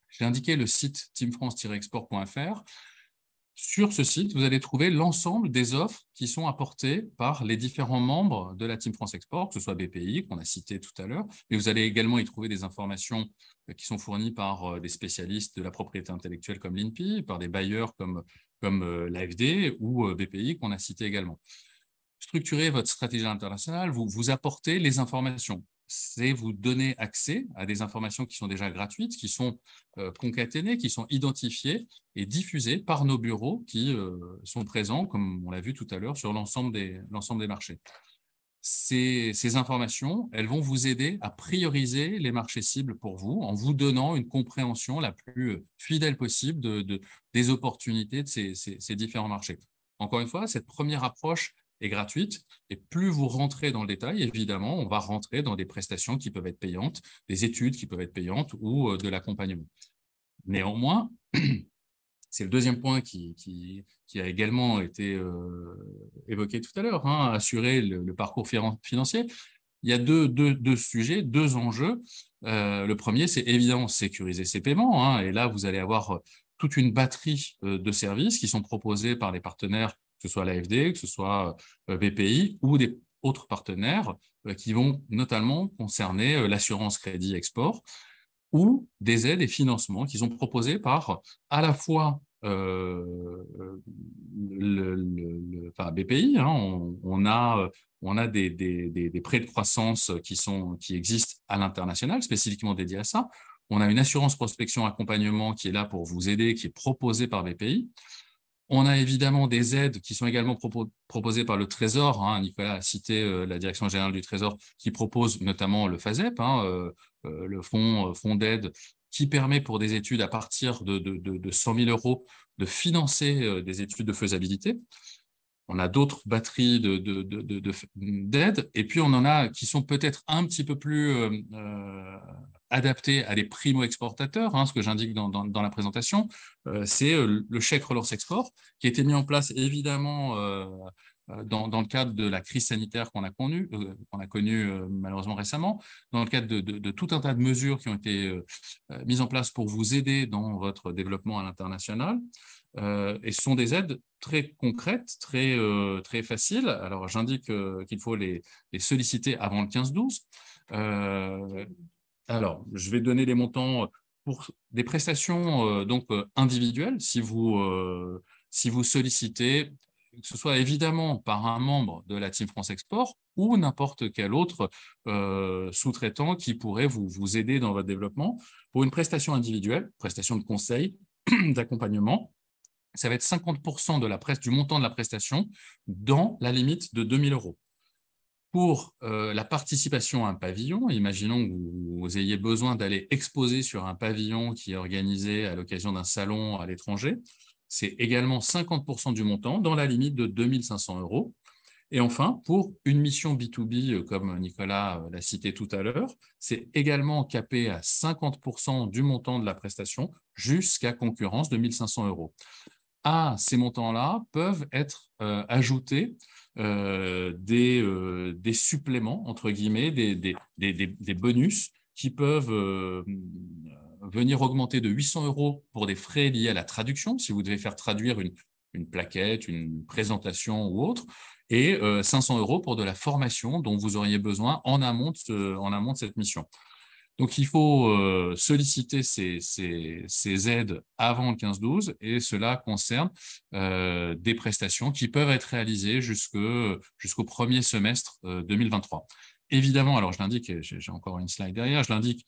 J'ai indiqué le site teamfrance-export.fr. Sur ce site, vous allez trouver l'ensemble des offres qui sont apportées par les différents membres de la Team France Export, que ce soit BPI, qu'on a cité tout à l'heure, mais vous allez également y trouver des informations qui sont fournies par des spécialistes de la propriété intellectuelle comme l'INPI, par des bailleurs comme l'AFD ou BPI qu'on a cité également. Structurez votre stratégie internationale, vous apportez les informations. C'est vous donner accès à des informations qui sont déjà gratuites, qui sont concaténées, qui sont identifiées et diffusées par nos bureaux qui sont présents, comme on l'a vu tout à l'heure, sur l'ensemble des marchés. Ces informations, elles vont vous aider à prioriser les marchés cibles pour vous en vous donnant une compréhension la plus fidèle possible des opportunités de ces différents marchés. Encore une fois, cette première approche est gratuite et plus vous rentrez dans le détail, évidemment, on va rentrer dans des prestations qui peuvent être payantes, des études qui peuvent être payantes ou de l'accompagnement. Néanmoins, c'est le deuxième point qui a également été évoqué tout à l'heure, hein, assurer le parcours financier. Il y a deux sujets, 2 enjeux. Le premier, c'est évidemment sécuriser ses paiements, hein, et là, vous allez avoir toute une batterie de services qui sont proposés par les partenaires, que ce soit l'AFD, que ce soit BPI ou des autres partenaires qui vont notamment concerner l'assurance crédit export ou des aides et financements qui sont proposés par à la fois BPI, hein, on a des prêts de croissance qui existent à l'international, spécifiquement dédiés à ça. On a une assurance prospection accompagnement qui est là pour vous aider, qui est proposée par BPI. On a évidemment des aides qui sont également proposées par le Trésor. Hein. Nicolas a cité la Direction générale du Trésor qui propose notamment le FASEP, hein, le fonds d'aide qui permet pour des études à partir de 100 000 € de financer des études de faisabilité. On a d'autres batteries d'aides et puis on en a qui sont peut-être un petit peu plus adaptés à des primo-exportateurs, hein, ce que j'indique dans la présentation, c'est le chèque relance export qui a été mis en place évidemment dans le cadre de la crise sanitaire qu'on a connue malheureusement récemment, dans le cadre de tout un tas de mesures qui ont été mises en place pour vous aider dans votre développement à l'international. Et ce sont des aides très concrètes, très faciles. Alors, j'indique qu'il faut les solliciter avant le 15-12. Alors, je vais donner les montants pour des prestations individuelles. Si vous sollicitez, que ce soit évidemment par un membre de la Team France Export ou n'importe quel autre sous-traitant qui pourrait vous aider dans votre développement, pour une prestation individuelle, prestation de conseil, d'accompagnement, ça va être 50% du montant de la prestation dans la limite de 2 000 €. Pour la participation à un pavillon, imaginons que vous ayez besoin d'aller exposer sur un pavillon qui est organisé à l'occasion d'un salon à l'étranger, c'est également 50% du montant dans la limite de 2 500 €. Et enfin, pour une mission B2B, comme Nicolas l'a cité tout à l'heure, c'est également capé à 50% du montant de la prestation jusqu'à concurrence de 1 500 €. à ces montants-là peuvent être ajoutés des suppléments, entre guillemets, des bonus qui peuvent venir augmenter de 800 € pour des frais liés à la traduction, si vous devez faire traduire une plaquette, une présentation ou autre, et 500 € pour de la formation dont vous auriez besoin en amont de cette mission. Donc, il faut solliciter ces aides avant le 15-12 et cela concerne des prestations qui peuvent être réalisées jusqu'au premier semestre 2023. Évidemment, alors je l'indique, j'ai encore une slide derrière, je l'indique,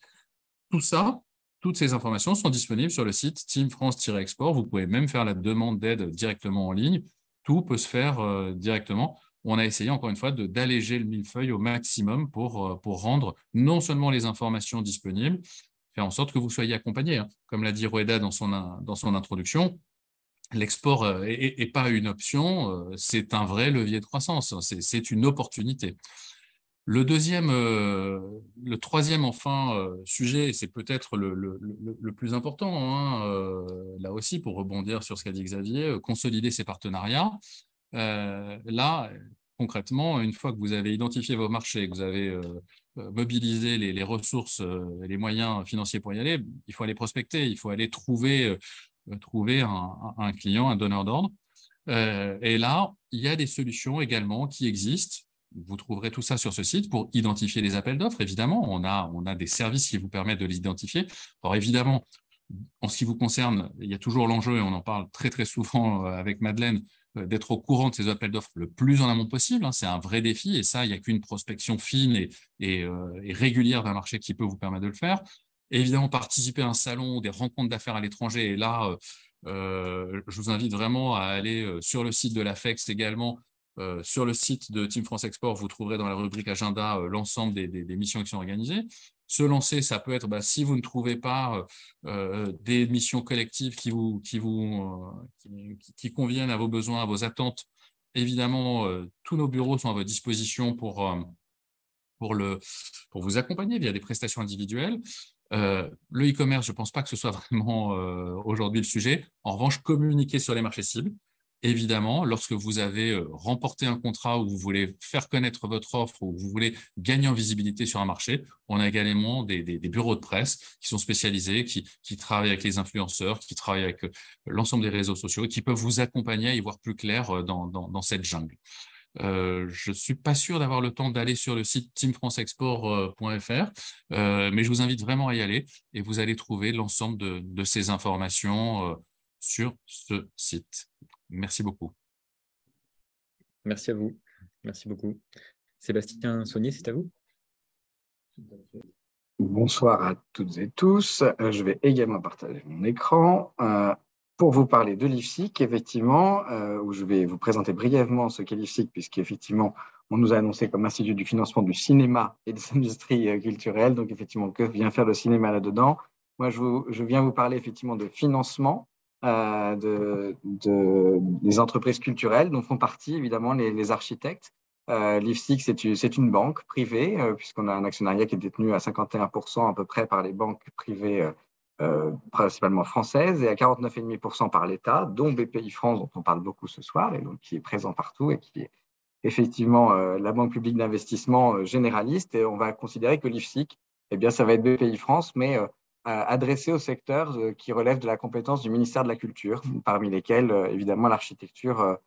toutes ces informations sont disponibles sur le site Team France-Export. Vous pouvez même faire la demande d'aide directement en ligne. Tout peut se faire directement. On a essayé, encore une fois, d'alléger le millefeuille au maximum pour rendre non seulement les informations disponibles, faire en sorte que vous soyez accompagné. Comme l'a dit Roueda dans son introduction, l'export n'est pas une option, c'est un vrai levier de croissance, c'est une opportunité. Le troisième, enfin, sujet, c'est peut-être le plus important, là aussi, pour rebondir sur ce qu'a dit Xavier, consolider ses partenariats. Là, concrètement, une fois que vous avez identifié vos marchés, que vous avez mobilisé les ressources et les moyens financiers pour y aller, il faut aller prospecter, il faut aller trouver un client, un donneur d'ordre. Et là, il y a des solutions également qui existent. Vous trouverez tout ça sur ce site pour identifier les appels d'offres. Évidemment, on a des services qui vous permettent de l'identifier. Alors évidemment, en ce qui vous concerne, il y a toujours l'enjeu, et on en parle très très souvent avec Madeleine, d'être au courant de ces appels d'offres le plus en amont possible. C'est un vrai défi et ça, il n'y a qu'une prospection fine et régulière d'un marché qui peut vous permettre de le faire. Et évidemment, participer à un salon, des rencontres d'affaires à l'étranger. Et là, je vous invite vraiment à aller sur le site de l'AFEX également. Sur le site de Team France Export, vous trouverez dans la rubrique agenda l'ensemble des missions qui sont organisées. Se lancer, ça peut être, si vous ne trouvez pas des missions collectives qui conviennent à vos besoins, à vos attentes, évidemment, tous nos bureaux sont à votre disposition pour vous accompagner via des prestations individuelles. Le e-commerce, je ne pense pas que ce soit vraiment aujourd'hui le sujet. En revanche, communiquer sur les marchés cibles. Évidemment, lorsque vous avez remporté un contrat où vous voulez faire connaître votre offre ou vous voulez gagner en visibilité sur un marché, on a également des bureaux de presse qui sont spécialisés, qui travaillent avec les influenceurs, qui travaillent avec l'ensemble des réseaux sociaux et qui peuvent vous accompagner à y voir plus clair dans cette jungle. Je ne suis pas sûr d'avoir le temps d'aller sur le site teamfranceexport.fr, mais je vous invite vraiment à y aller et vous allez trouver l'ensemble de ces informations sur ce site. Merci beaucoup. Merci à vous. Merci beaucoup. Sébastien Saunier, c'est à vous. Bonsoir à toutes et tous. Je vais également partager mon écran pour vous parler de l'IFSIC, effectivement, où je vais vous présenter brièvement ce qu'est l'IFSIC, puisqu'effectivement, on nous a annoncé comme institut du financement du cinéma et des industries culturelles. Donc, effectivement, que vient faire le cinéma là-dedans? Moi, je viens vous parler effectivement de financement des entreprises culturelles dont font partie évidemment les architectes. L'IFSIC, c'est une banque privée, puisqu'on a un actionnariat qui est détenu à 51% à peu près par les banques privées principalement françaises et à 49,5% par l'État, dont BPI France, dont on parle beaucoup ce soir, et donc qui est présent partout et qui est effectivement la banque publique d'investissement généraliste. Et on va considérer que l'IFSIC, eh bien, ça va être BPI France, mais adressé aux secteurs qui relèvent de la compétence du ministère de la Culture, parmi lesquels, évidemment, l'architecture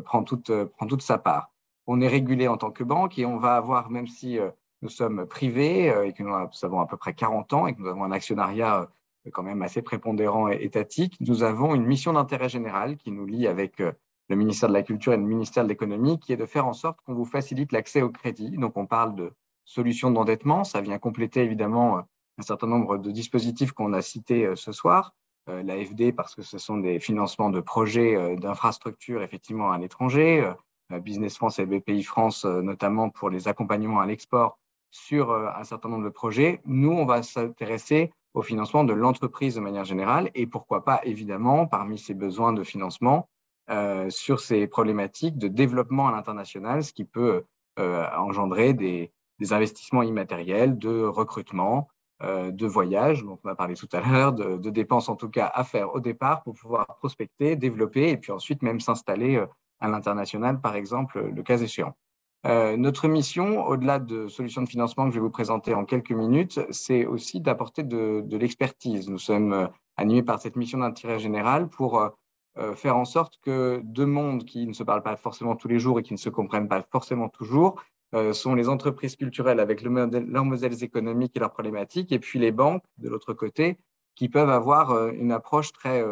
prend toute sa part. On est régulé en tant que banque et on va avoir, même si nous sommes privés et que nous avons à peu près 40 ans et que nous avons un actionnariat quand même assez prépondérant et étatique, nous avons une mission d'intérêt général qui nous lie avec le ministère de la Culture et le ministère de l'Économie, qui est de faire en sorte qu'on vous facilite l'accès au crédit. Donc, on parle de solutions d'endettement. Ça vient compléter évidemment un certain nombre de dispositifs qu'on a cités ce soir. L'AFD, parce que ce sont des financements de projets d'infrastructures effectivement à l'étranger. Business France et BPI France, notamment pour les accompagnements à l'export sur un certain nombre de projets. Nous, on va s'intéresser au financement de l'entreprise de manière générale et pourquoi pas, évidemment, parmi ces besoins de financement, sur ces problématiques de développement à l'international, ce qui peut engendrer des investissements immatériels de recrutement, de voyage, dont on a parlé tout à l'heure, de dépenses en tout cas à faire au départ pour pouvoir prospecter, développer et puis ensuite même s'installer à l'international, par exemple, le cas échéant. Notre mission, au-delà de solutions de financement que je vais vous présenter en quelques minutes, c'est aussi d'apporter de l'expertise. Nous sommes animés par cette mission d'intérêt général pour faire en sorte que deux mondes qui ne se parlent pas forcément tous les jours et qui ne se comprennent pas forcément toujours sont les entreprises culturelles avec leurs modèles économiques et leurs problématiques, et puis les banques, de l'autre côté, qui peuvent avoir une approche très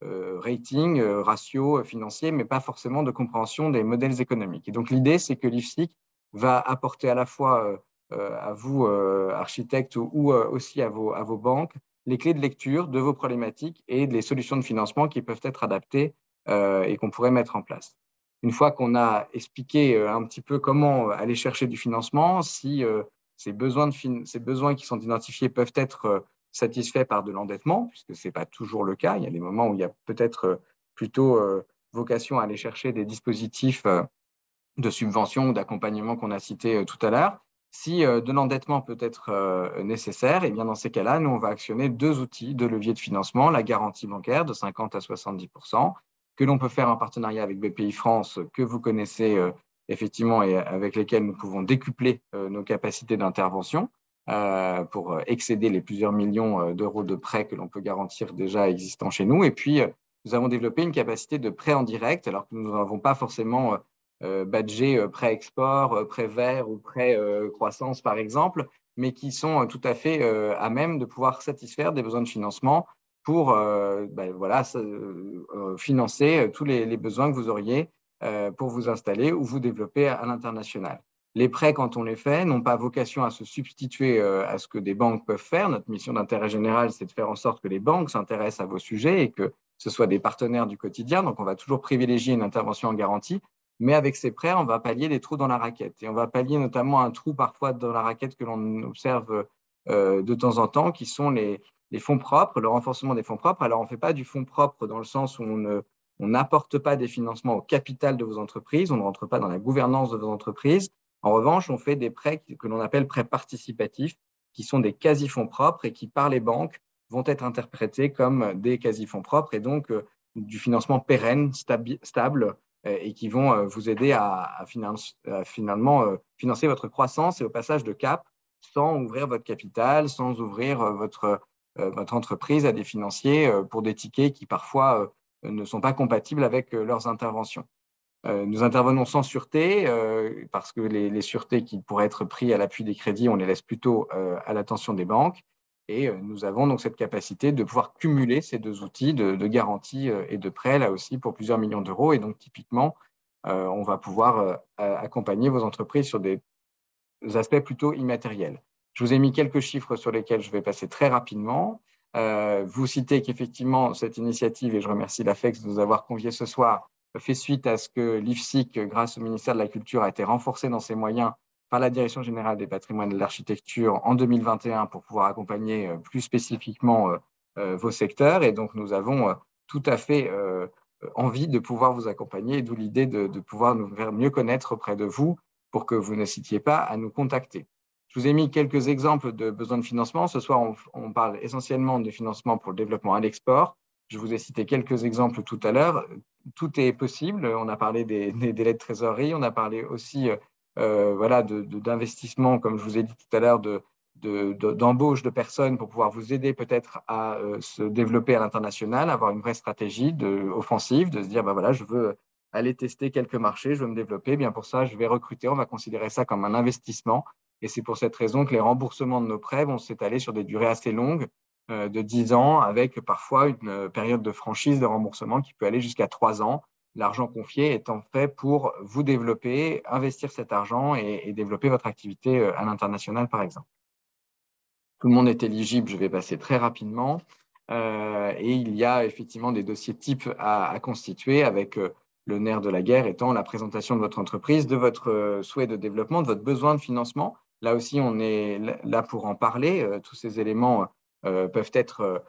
rating, ratio financier, mais pas forcément de compréhension des modèles économiques. Et donc, l'idée, c'est que l'IFSIC va apporter à la fois à vous, architectes, ou aussi à vos banques, les clés de lecture de vos problématiques et des solutions de financement qui peuvent être adaptées et qu'on pourrait mettre en place. Une fois qu'on a expliqué un petit peu comment aller chercher du financement, si ces besoins qui sont identifiés peuvent être satisfaits par de l'endettement, puisque ce n'est pas toujours le cas. Il y a des moments où il y a peut-être plutôt vocation à aller chercher des dispositifs de subvention ou d'accompagnement qu'on a cités tout à l'heure. Si de l'endettement peut être nécessaire, et bien dans ces cas-là, nous, on va actionner deux outils de levier de financement, la garantie bancaire de 50 à 70%, que l'on peut faire en partenariat avec BPI France, que vous connaissez effectivement et avec lesquels nous pouvons décupler nos capacités d'intervention pour excéder les plusieurs millions d'euros de prêts que l'on peut garantir déjà existants chez nous. Et puis, nous avons développé une capacité de prêt en direct, alors que nous n'avons pas forcément badgé prêt export, prêt vert ou prêt croissance, par exemple, mais qui sont tout à fait à même de pouvoir satisfaire des besoins de financement pour financer tous les besoins que vous auriez pour vous installer ou vous développer à l'international. Les prêts, quand on les fait, n'ont pas vocation à se substituer à ce que des banques peuvent faire. Notre mission d'intérêt général, c'est de faire en sorte que les banques s'intéressent à vos sujets et que ce soit des partenaires du quotidien. Donc, on va toujours privilégier une intervention en garantie. Mais avec ces prêts, on va pallier des trous dans la raquette. Et on va pallier notamment un trou parfois dans la raquette que l'on observe de temps en temps, qui sont les fonds propres, le renforcement des fonds propres. Alors, on ne fait pas du fonds propre dans le sens où on n'apporte pas des financements au capital de vos entreprises, on ne rentre pas dans la gouvernance de vos entreprises. En revanche, on fait des prêts que l'on appelle prêts participatifs, qui sont des quasi-fonds propres et qui, par les banques, vont être interprétés comme des quasi-fonds propres et donc du financement pérenne, stable, et qui vont vous aider à finalement financer votre croissance et au passage de cap sans ouvrir votre capital, sans ouvrir votre entreprise à des financiers pour des tickets qui parfois ne sont pas compatibles avec leurs interventions. Nous intervenons sans sûreté parce que les sûretés qui pourraient être prises à l'appui des crédits, on les laisse plutôt à l'attention des banques. Et nous avons donc cette capacité de pouvoir cumuler ces deux outils de garantie et de prêt, là aussi, pour plusieurs millions d'euros. Et donc, typiquement, on va pouvoir accompagner vos entreprises sur des aspects plutôt immatériels. Je vous ai mis quelques chiffres sur lesquels je vais passer très rapidement. Vous citez qu'effectivement, cette initiative, et je remercie l'AFEX de nous avoir conviés ce soir, fait suite à ce que l'IFSIC, grâce au ministère de la Culture, a été renforcé dans ses moyens par la Direction générale des patrimoines et de l'architecture en 2021 pour pouvoir accompagner plus spécifiquement vos secteurs. Et donc, nous avons tout à fait envie de pouvoir vous accompagner, d'où l'idée de pouvoir nous faire mieux connaître auprès de vous pour que vous n'hésitiez pas à nous contacter. Je vous ai mis quelques exemples de besoins de financement. Ce soir, on parle essentiellement de financement pour le développement à l'export. Je vous ai cité quelques exemples tout à l'heure. Tout est possible. On a parlé des délais de trésorerie. On a parlé aussi d'investissement, comme je vous ai dit tout à l'heure, d'embauche de personnes pour pouvoir vous aider peut-être à se développer à l'international, avoir une vraie stratégie offensive, de se dire, je veux aller tester quelques marchés, je veux me développer. Bien pour ça, je vais recruter. On va considérer ça comme un investissement. Et c'est pour cette raison que les remboursements de nos prêts vont s'étaler sur des durées assez longues, de 10 ans, avec parfois une période de franchise de remboursement qui peut aller jusqu'à 3 ans. L'argent confié étant fait pour vous développer, investir cet argent et développer votre activité à l'international, par exemple. Tout le monde est éligible, je vais passer très rapidement. Et il y a effectivement des dossiers types à constituer avec le nerf de la guerre étant la présentation de votre entreprise, de votre souhait de développement, de votre besoin de financement. Là aussi, on est là pour en parler. Tous ces éléments peuvent être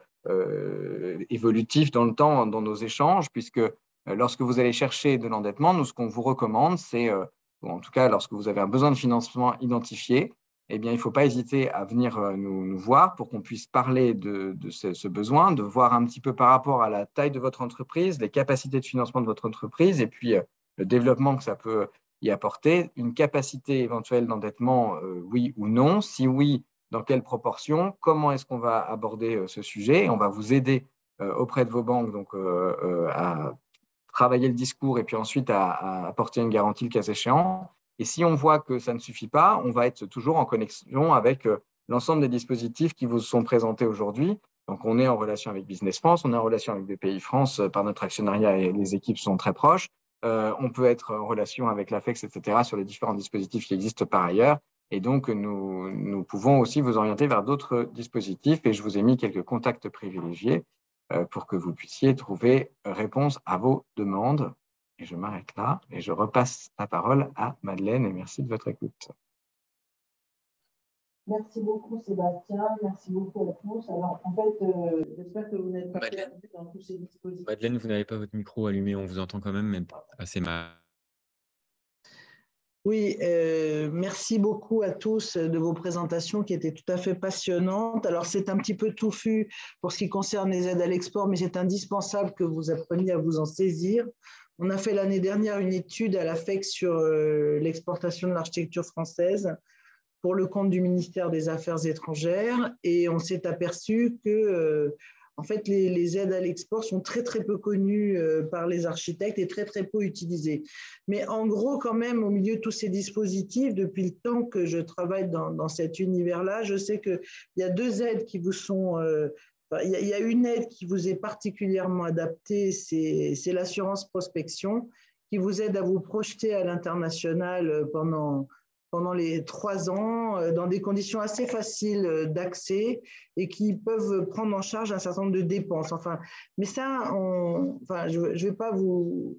évolutifs dans le temps, dans nos échanges, puisque lorsque vous allez chercher de l'endettement, nous, ce qu'on vous recommande, c'est, ou en tout cas, lorsque vous avez un besoin de financement identifié, eh bien, il ne faut pas hésiter à venir nous voir pour qu'on puisse parler de ce besoin, de voir un petit peu par rapport à la taille de votre entreprise, les capacités de financement de votre entreprise et puis le développement que ça peut y apporter, une capacité éventuelle d'endettement, oui ou non. Si oui, dans quelle proportion? Comment est-ce qu'on va aborder ce sujet? Et on va vous aider auprès de vos banques donc, à travailler le discours et puis ensuite à apporter une garantie le cas échéant. Et si on voit que ça ne suffit pas, on va être toujours en connexion avec l'ensemble des dispositifs qui vous sont présentés aujourd'hui. Donc, on est en relation avec Business France, on est en relation avec BPI-France par notre actionnariat et les équipes sont très proches. On peut être en relation avec l'AFEX, etc., sur les différents dispositifs qui existent par ailleurs. Et donc, nous pouvons aussi vous orienter vers d'autres dispositifs et je vous ai mis quelques contacts privilégiés pour que vous puissiez trouver réponse à vos demandes. Et je m'arrête là et je repasse la parole à Madeleine et merci de votre écoute. Merci beaucoup Sébastien, merci beaucoup à tous. Alors en fait, j'espère que vous n'êtes pas perdu dans tous ces dispositifs. Madeleine, vous n'avez pas votre micro allumé, on vous entend quand même, mais assez mal. Oui, merci beaucoup à tous de vos présentations qui étaient tout à fait passionnantes. Alors, c'est un petit peu touffu pour ce qui concerne les aides à l'export, mais c'est indispensable que vous appreniez à vous en saisir. On a fait l'année dernière une étude à l'AFEC sur l'exportation de l'architecture française pour le compte du ministère des Affaires étrangères et on s'est aperçu que en fait, les aides à l'export sont très, très peu connues par les architectes et très, très peu utilisées. Mais en gros, quand même, au milieu de tous ces dispositifs, depuis le temps que je travaille dans cet univers-là, je sais qu'il y a deux aides qui vous sont… il y a une aide qui vous est particulièrement adaptée, c'est l'assurance prospection, qui vous aide à vous projeter à l'international pendant les 3 ans, dans des conditions assez faciles d'accès et qui peuvent prendre en charge un certain nombre de dépenses. Enfin, mais ça, je ne vais pas vous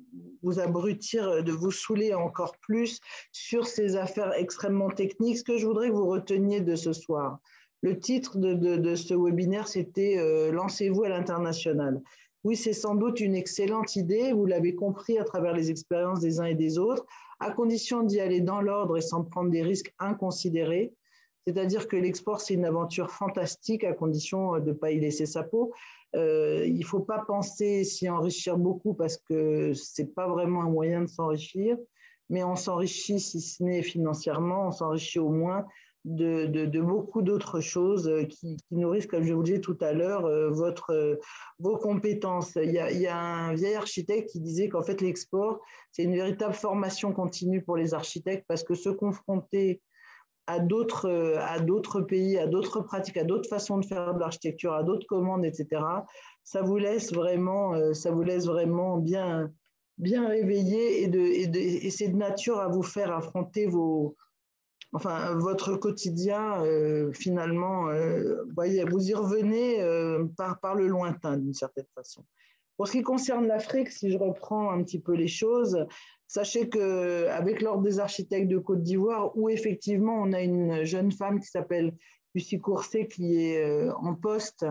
abrutir, de vous saouler encore plus sur ces affaires extrêmement techniques. Ce que je voudrais que vous reteniez de ce soir, le titre de ce webinaire, c'était « Lancez-vous à l'international ». Oui, c'est sans doute une excellente idée, vous l'avez compris à travers les expériences des uns et des autres, à condition d'y aller dans l'ordre et sans prendre des risques inconsidérés. C'est-à-dire que l'export, c'est une aventure fantastique à condition de ne pas y laisser sa peau. Il ne faut pas penser s'y enrichir beaucoup parce que ce n'est pas vraiment un moyen de s'enrichir, mais on s'enrichit, si ce n'est financièrement, on s'enrichit au moins de beaucoup d'autres choses qui nourrissent, comme je vous le disais tout à l'heure, vos compétences. Il y a un vieil architecte qui disait qu'en fait, l'export, c'est une véritable formation continue pour les architectes parce que se confronter à d'autres pays, à d'autres pratiques, à d'autres façons de faire de l'architecture, à d'autres commandes, etc., ça vous laisse vraiment bien réveillé et c'est de nature à vous faire affronter votre quotidien, finalement, voyez, vous y revenez par le lointain, d'une certaine façon. Pour ce qui concerne l'Afrique, si je reprends un petit peu les choses, sachez qu'avec l'Ordre des architectes de Côte d'Ivoire, où effectivement on a une jeune femme qui s'appelle Lucie Courset qui est en poste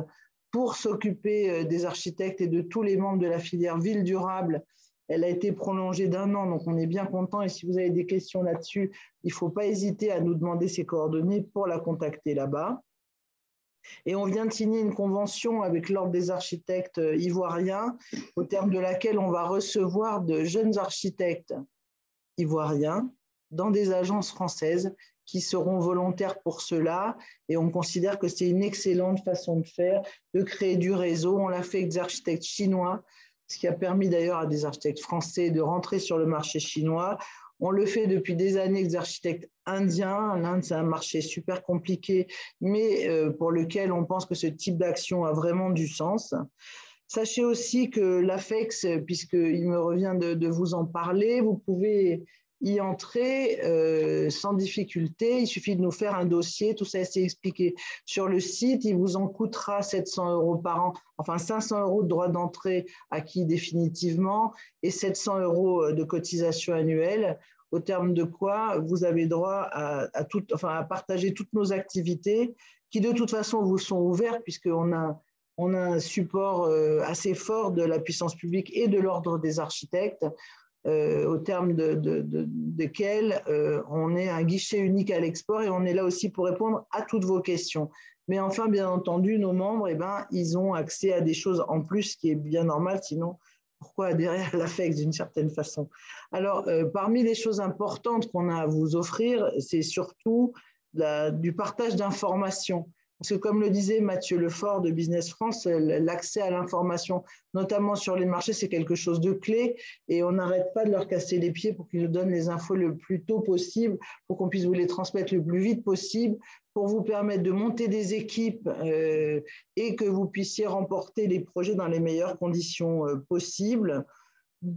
pour s'occuper des architectes et de tous les membres de la filière ville durable. Elle a été prolongée d'1 an, donc on est bien content. Et si vous avez des questions là-dessus, il ne faut pas hésiter à nous demander ses coordonnées pour la contacter là-bas. Et on vient de signer une convention avec l'Ordre des architectes ivoiriens, au terme de laquelle on va recevoir de jeunes architectes ivoiriens dans des agences françaises qui seront volontaires pour cela. Et on considère que c'est une excellente façon de faire, de créer du réseau. On l'a fait avec des architectes chinois, ce qui a permis d'ailleurs à des architectes français de rentrer sur le marché chinois. On le fait depuis des années avec des architectes indiens. L'Inde, c'est un marché super compliqué, mais pour lequel on pense que ce type d'action a vraiment du sens. Sachez aussi que l'AFEX, puisqu'il me revient de vous en parler, vous pouvez y entrer sans difficulté. Il suffit de nous faire un dossier. Tout ça, c'est expliqué sur le site. Il vous en coûtera 700 € par an, enfin 500 € de droit d'entrée acquis définitivement et 700 € de cotisation annuelle, au terme de quoi vous avez droit à partager toutes nos activités qui, de toute façon, vous sont ouvertes puisqu'on a un support assez fort de la puissance publique et de l'Ordre des architectes. au terme desquels on est un guichet unique à l'export et on est là aussi pour répondre à toutes vos questions. Mais enfin, bien entendu, nos membres, ils ont accès à des choses en plus, ce qui est bien normal, sinon, pourquoi adhérer à l'AFEX d'une certaine façon? Alors, parmi les choses importantes qu'on a à vous offrir, c'est surtout du partage d'informations. Parce que comme le disait Mathieu Lefort de Business France, l'accès à l'information, notamment sur les marchés, c'est quelque chose de clé et on n'arrête pas de leur casser les pieds pour qu'ils nous donnent les infos le plus tôt possible, pour qu'on puisse vous les transmettre le plus vite possible, pour vous permettre de monter des équipes et que vous puissiez remporter les projets dans les meilleures conditions possibles.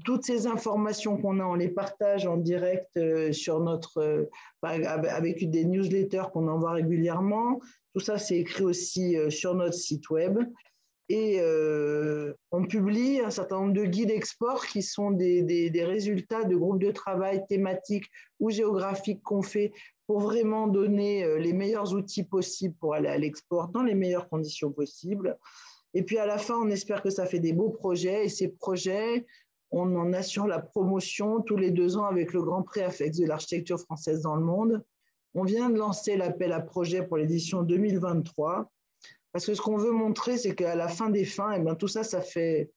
Toutes ces informations qu'on a, on les partage en direct sur avec des newsletters qu'on envoie régulièrement. Tout ça, c'est écrit aussi sur notre site web. Et on publie un certain nombre de guides export qui sont des résultats de groupes de travail thématiques ou géographiques qu'on fait pour vraiment donner les meilleurs outils possibles pour aller à l'export dans les meilleures conditions possibles. Et puis à la fin, on espère que ça fait des beaux projets. Et ces projets, on en assure la promotion tous les 2 ans avec le Grand Prix AFEX de l'architecture française dans le monde. On vient de lancer l'appel à projets pour l'édition 2023, parce que ce qu'on veut montrer, c'est qu'à la fin des fins, tout ça, ça fait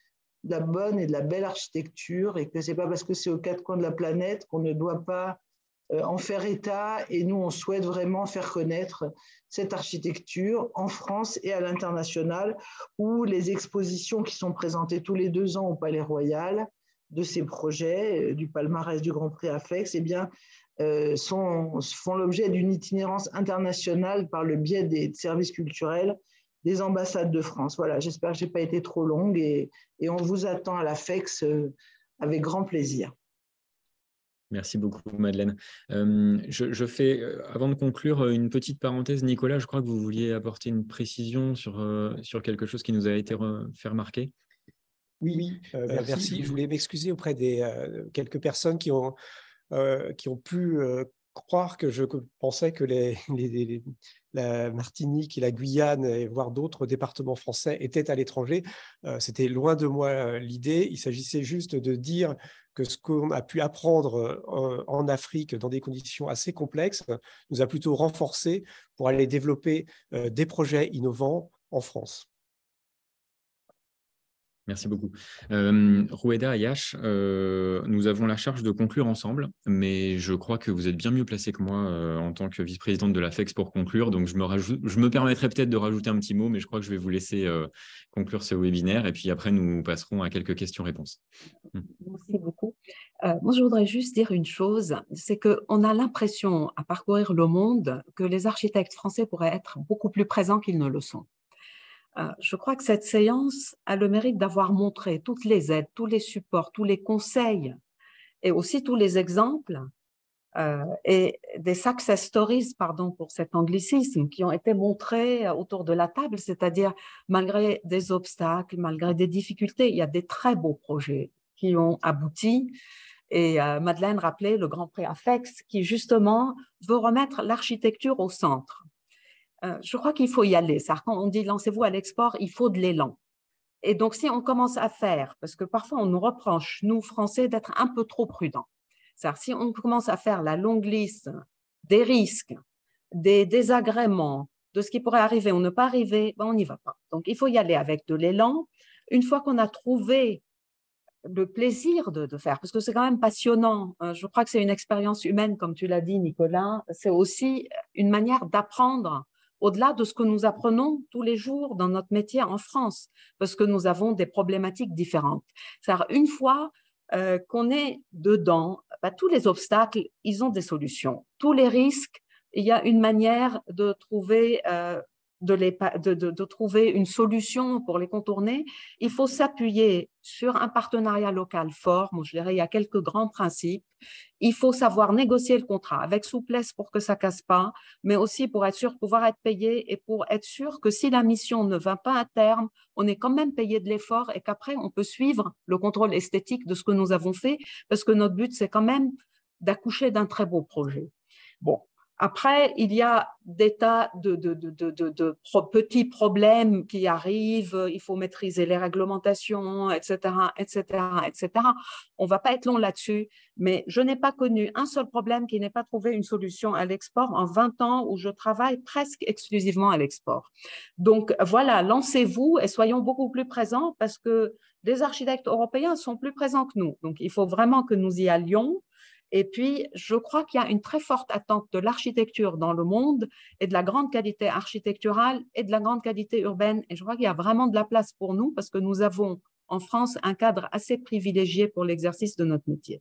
de la bonne et de la belle architecture, et que ce n'est pas parce que c'est aux 4 coins de la planète qu'on ne doit pas en faire état. Et nous, on souhaite vraiment faire connaître cette architecture en France et à l'international, où les expositions qui sont présentées tous les 2 ans au Palais Royal de ces projets, du palmarès du Grand Prix AFEX, font l'objet d'une itinérance internationale par le biais des services culturels des ambassades de France. Voilà, j'espère que je n'ai pas été trop longue et on vous attend à l'AFEX avec grand plaisir. Merci beaucoup, Madeleine. Je fais, avant de conclure, une petite parenthèse. Nicolas, je crois que vous vouliez apporter une précision sur quelque chose qui nous a été fait remarquer. Oui, merci. Je voulais m'excuser auprès des quelques personnes qui ont pu croire que je pensais que la Martinique et la Guyane, et voire d'autres départements français, étaient à l'étranger. C'était loin de moi l'idée. Il s'agissait juste de dire que ce qu'on a pu apprendre en Afrique dans des conditions assez complexes nous a plutôt renforcés pour aller développer des projets innovants en France. Merci beaucoup. Roueda Ayash, nous avons la charge de conclure ensemble, mais je crois que vous êtes bien mieux placé que moi en tant que vice-présidente de l'AFEX pour conclure, donc je me permettrai peut-être de rajouter un petit mot, mais je crois que je vais vous laisser conclure ce webinaire, et puis après nous passerons à quelques questions-réponses. Merci beaucoup. Moi, je voudrais juste dire une chose, c'est qu'on a l'impression, à parcourir le monde, que les architectes français pourraient être beaucoup plus présents qu'ils ne le sont. Je crois que cette séance a le mérite d'avoir montré toutes les aides, tous les supports, tous les conseils et aussi tous les exemples et des success stories, pardon pour cet anglicisme, qui ont été montrés autour de la table, c'est-à-dire malgré des obstacles, malgré des difficultés, il y a des très beaux projets qui ont abouti. Et Madeleine rappelait le Grand Prix AFEX qui justement veut remettre l'architecture au centre. Je crois qu'il faut y aller. Quand on dit lancez-vous à l'export, il faut de l'élan. Et donc, si on commence à faire, parce que parfois on nous reproche, nous Français, d'être un peu trop prudents. C'est-à-dire, si on commence à faire la longue liste des risques, des désagréments, de ce qui pourrait arriver ou ne pas arriver, on n'y va pas. Donc, il faut y aller avec de l'élan. Une fois qu'on a trouvé le plaisir de faire, parce que c'est quand même passionnant. Je crois que c'est une expérience humaine, comme tu l'as dit, Nicolas. C'est aussi une manière d'apprendre au-delà de ce que nous apprenons tous les jours dans notre métier en France, parce que nous avons des problématiques différentes. C'est-à-dire, une fois qu'on est dedans, tous les obstacles, ils ont des solutions. Tous les risques, il y a une manière de trouver, de trouver une solution pour les contourner. Il faut s'appuyer sur un partenariat local fort. Moi, je dirais, il y a quelques grands principes. Il faut savoir négocier le contrat avec souplesse pour que ça ne casse pas, mais aussi pour être sûr de pouvoir être payé et pour être sûr que si la mission ne va pas à terme, on est quand même payé de l'effort et qu'après, on peut suivre le contrôle esthétique de ce que nous avons fait, parce que notre but, c'est quand même d'accoucher d'un très beau projet. Bon, Après, il y a des tas de petits problèmes qui arrivent, il faut maîtriser les réglementations, etc., etc., etc. On ne va pas être long là-dessus, mais je n'ai pas connu un seul problème qui n'ait pas trouvé une solution à l'export en 20 ans où je travaille presque exclusivement à l'export. Donc voilà, lancez-vous et soyons beaucoup plus présents parce que les architectes européens sont plus présents que nous. Donc il faut vraiment que nous y allions. Et puis, je crois qu'il y a une très forte attente de l'architecture dans le monde et de la grande qualité architecturale et de la grande qualité urbaine. Et je crois qu'il y a vraiment de la place pour nous parce que nous avons en France un cadre assez privilégié pour l'exercice de notre métier.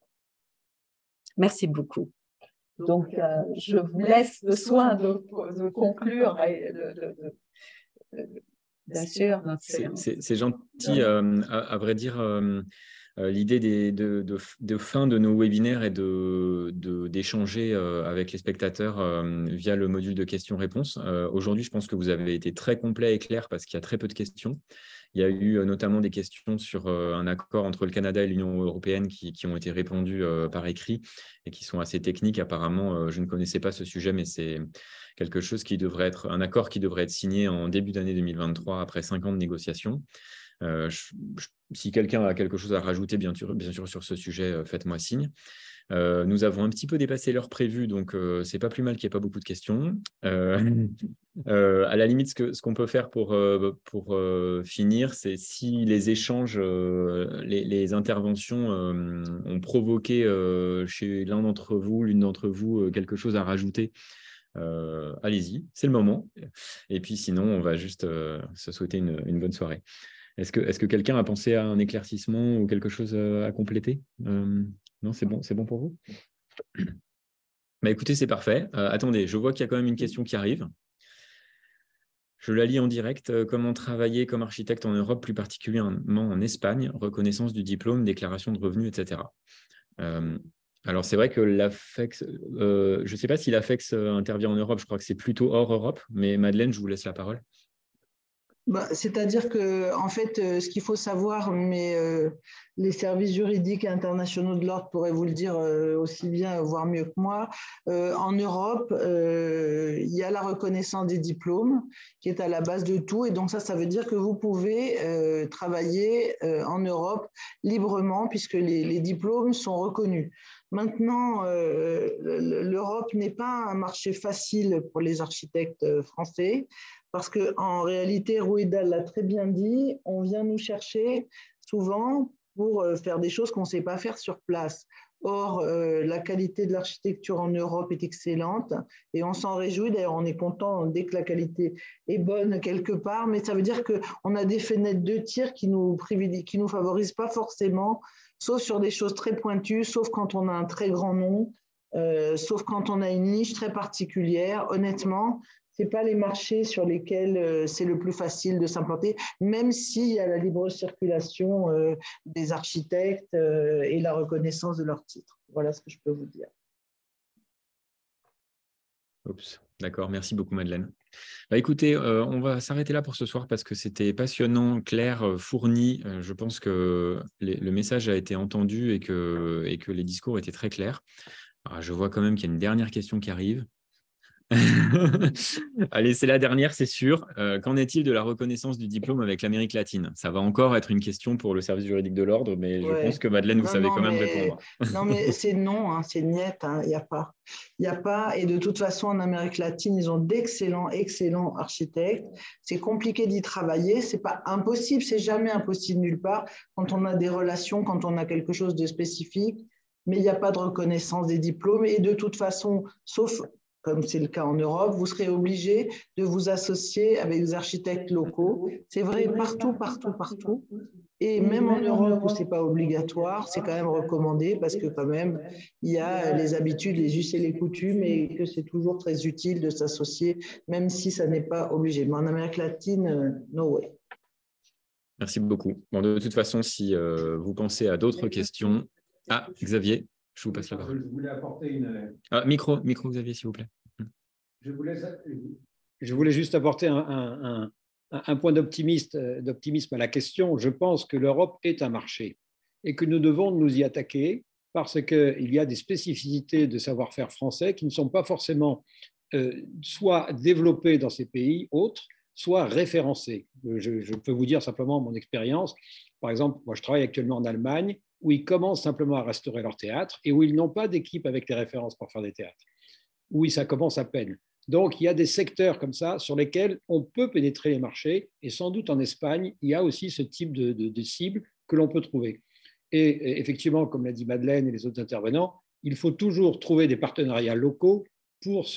Merci beaucoup. Donc, je vous laisse le soin de conclure. Bien sûr. C'est gentil, à vrai dire. L'idée de fin de nos webinaires est d'échanger avec les spectateurs via le module de questions-réponses. Aujourd'hui, je pense que vous avez été très complet et clair parce qu'il y a très peu de questions. Il y a eu notamment des questions sur un accord entre le Canada et l'Union européenne qui ont été répondues par écrit et qui sont assez techniques. Apparemment, je ne connaissais pas ce sujet, mais c'est quelque chose qui devrait être un accord qui devrait être signé en début d'année 2023 après 5 ans de négociations. Si quelqu'un a quelque chose à rajouter, bien sûr sur ce sujet, faites-moi signe. Nous avons un petit peu dépassé l'heure prévue, donc c'est pas plus mal qu'il n'y ait pas beaucoup de questions. À la limite, ce qu'on peut faire pour finir, c'est si les échanges, les interventions ont provoqué chez l'un d'entre vous, l'une d'entre vous, quelque chose à rajouter, allez-y, c'est le moment. Et puis sinon, on va juste se souhaiter une bonne soirée. Est-ce que quelqu'un a pensé à un éclaircissement ou quelque chose à compléter? Non, c'est bon pour vous? Bah, écoutez, c'est parfait. Attendez, je vois qu'il y a quand même une question qui arrive. Je la lis en direct. Comment travailler comme architecte en Europe, plus particulièrement en Espagne? Reconnaissance du diplôme, déclaration de revenus, etc. Alors, c'est vrai que l'AFEX, je ne sais pas si l'AFEX intervient en Europe, je crois que c'est plutôt hors Europe, mais Madeleine, je vous laisse la parole. C'est-à-dire que, en fait, ce qu'il faut savoir, mais les services juridiques internationaux de l'ordre pourraient vous le dire aussi bien, voire mieux que moi. En Europe, il y a la reconnaissance des diplômes qui est à la base de tout. Et donc ça veut dire que vous pouvez travailler en Europe librement puisque les diplômes sont reconnus. Maintenant, l'Europe n'est pas un marché facile pour les architectes français. Parce qu'en réalité, Roueda l'a très bien dit, on vient nous chercher souvent pour faire des choses qu'on ne sait pas faire sur place. Or, la qualité de l'architecture en Europe est excellente et on s'en réjouit. D'ailleurs, on est content dès que la qualité est bonne quelque part, mais ça veut dire qu'on a des fenêtres de tir qui nous favorisent pas forcément, sauf sur des choses très pointues, sauf quand on a un très grand nom, sauf quand on a une niche très particulière. Honnêtement, ce n'est pas les marchés sur lesquels c'est le plus facile de s'implanter, même s'il y a la libre circulation des architectes et la reconnaissance de leurs titres. Voilà ce que je peux vous dire. Oups, d'accord, merci beaucoup Madeleine. Bah, écoutez, on va s'arrêter là pour ce soir parce que c'était passionnant, clair, fourni. Je pense que le message a été entendu et que les discours étaient très clairs. Alors, je vois quand même qu'il y a une dernière question qui arrive. Allez, c'est la dernière, c'est sûr. Qu'en est-il de la reconnaissance du diplôme avec l'Amérique latine? Ça va encore être une question pour le service juridique de l'ordre, mais je pense que Madeleine, vous savez quand même répondre. Non, mais c'est non, hein, c'est niet, il n'y a pas. Il n'y a pas, et de toute façon, en Amérique latine, ils ont d'excellents architectes. C'est compliqué d'y travailler, c'est pas impossible, c'est jamais impossible nulle part quand on a des relations, quand on a quelque chose de spécifique, mais il n'y a pas de reconnaissance des diplômes, et de toute façon, sauf comme c'est le cas en Europe, vous serez obligé de vous associer avec des architectes locaux. C'est vrai partout. Et même en Europe où ce n'est pas obligatoire, c'est quand même recommandé parce que quand même, il y a les habitudes, les us et les coutumes et que c'est toujours très utile de s'associer, même si ça n'est pas obligé. Mais en Amérique latine, no way. Merci beaucoup. Bon, de toute façon, si vous pensez à d'autres questions... Ah, Xavier, je vous passe la parole. Je voulais apporter une... Micro, Xavier, s'il vous plaît. Je voulais juste apporter un point d'optimisme à la question. Je pense que l'Europe est un marché et que nous devons nous y attaquer parce qu'il y a des spécificités de savoir-faire français qui ne sont pas forcément soit développées dans ces pays autres, soit référencées. Je peux vous dire simplement mon expérience. Par exemple, moi, je travaille actuellement en Allemagne, où ils commencent simplement à restaurer leur théâtre et où ils n'ont pas d'équipe avec les références pour faire des théâtres, où ça commence à peine. Donc, il y a des secteurs comme ça sur lesquels on peut pénétrer les marchés et sans doute en Espagne, il y a aussi ce type de cible que l'on peut trouver. Et effectivement, comme l'a dit Madeleine et les autres intervenants, il faut toujours trouver des partenariats locaux pour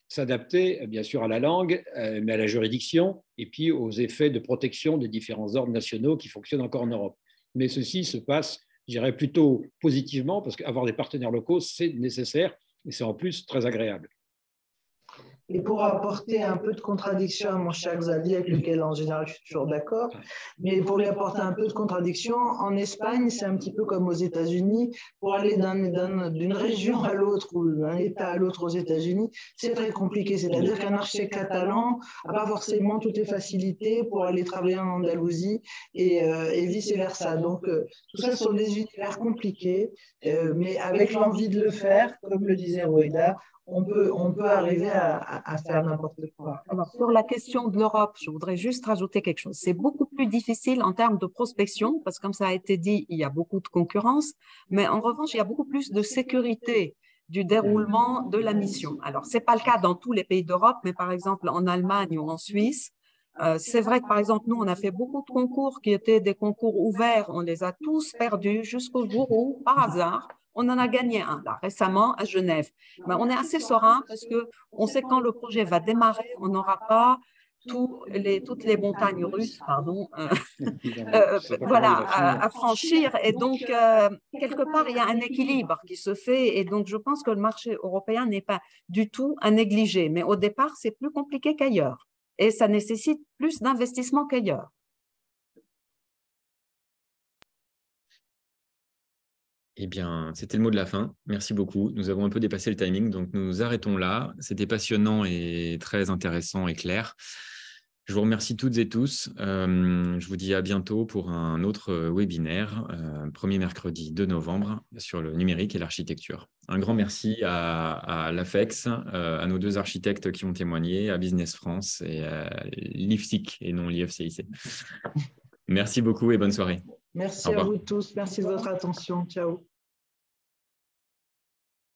s'adapter, bien sûr, à la langue, mais à la juridiction et puis aux effets de protection des différents ordres nationaux qui fonctionnent encore en Europe. Mais ceci se passe, je dirais, plutôt positivement parce qu'avoir des partenaires locaux, c'est nécessaire et c'est en plus très agréable. Et pour apporter un peu de contradiction à mon cher Xavier, avec lequel en général je suis toujours d'accord, mais pour lui apporter un peu de contradiction, en Espagne, c'est un petit peu comme aux États-Unis. Pour aller d'une région à l'autre ou d'un État à l'autre aux États-Unis, c'est très compliqué. C'est-à-dire qu'un architecte catalan n'a pas forcément toutes les facilités pour aller travailler en Andalousie et vice-versa. Donc, tout ça sont des univers compliqués, mais avec l'envie de le faire, comme le disait Rouaïda, on peut arriver à faire n'importe quoi. Alors, sur la question de l'Europe, je voudrais juste rajouter quelque chose. C'est beaucoup plus difficile en termes de prospection, parce que comme ça a été dit, il y a beaucoup de concurrence, mais en revanche, il y a beaucoup plus de sécurité du déroulement de la mission. Alors, ce n'est pas le cas dans tous les pays d'Europe, mais par exemple en Allemagne ou en Suisse, c'est vrai que par exemple, nous, on a fait beaucoup de concours qui étaient des concours ouverts, on les a tous perdus jusqu'au jour où, par hasard, on en a gagné un là, récemment à Genève. Mais on est assez serein parce qu'on sait quand le projet va démarrer, on n'aura pas toutes les montagnes russes, voilà, à franchir. Et donc, quelque part, il y a un équilibre qui se fait. Et donc, je pense que le marché européen n'est pas du tout à négliger. Mais au départ, c'est plus compliqué qu'ailleurs. Et ça nécessite plus d'investissement qu'ailleurs. Eh bien, c'était le mot de la fin. Merci beaucoup. Nous avons un peu dépassé le timing, donc nous arrêtons là. C'était passionnant et très intéressant et clair. Je vous remercie toutes et tous. Je vous dis à bientôt pour un autre webinaire, premier mercredi de novembre, sur le numérique et l'architecture. Un grand merci à l'AFEX, à nos deux architectes qui ont témoigné, à Business France et à l'IFSIC et non l'IFCIC. Merci beaucoup et bonne soirée. Merci à vous tous. Merci de votre attention. Ciao.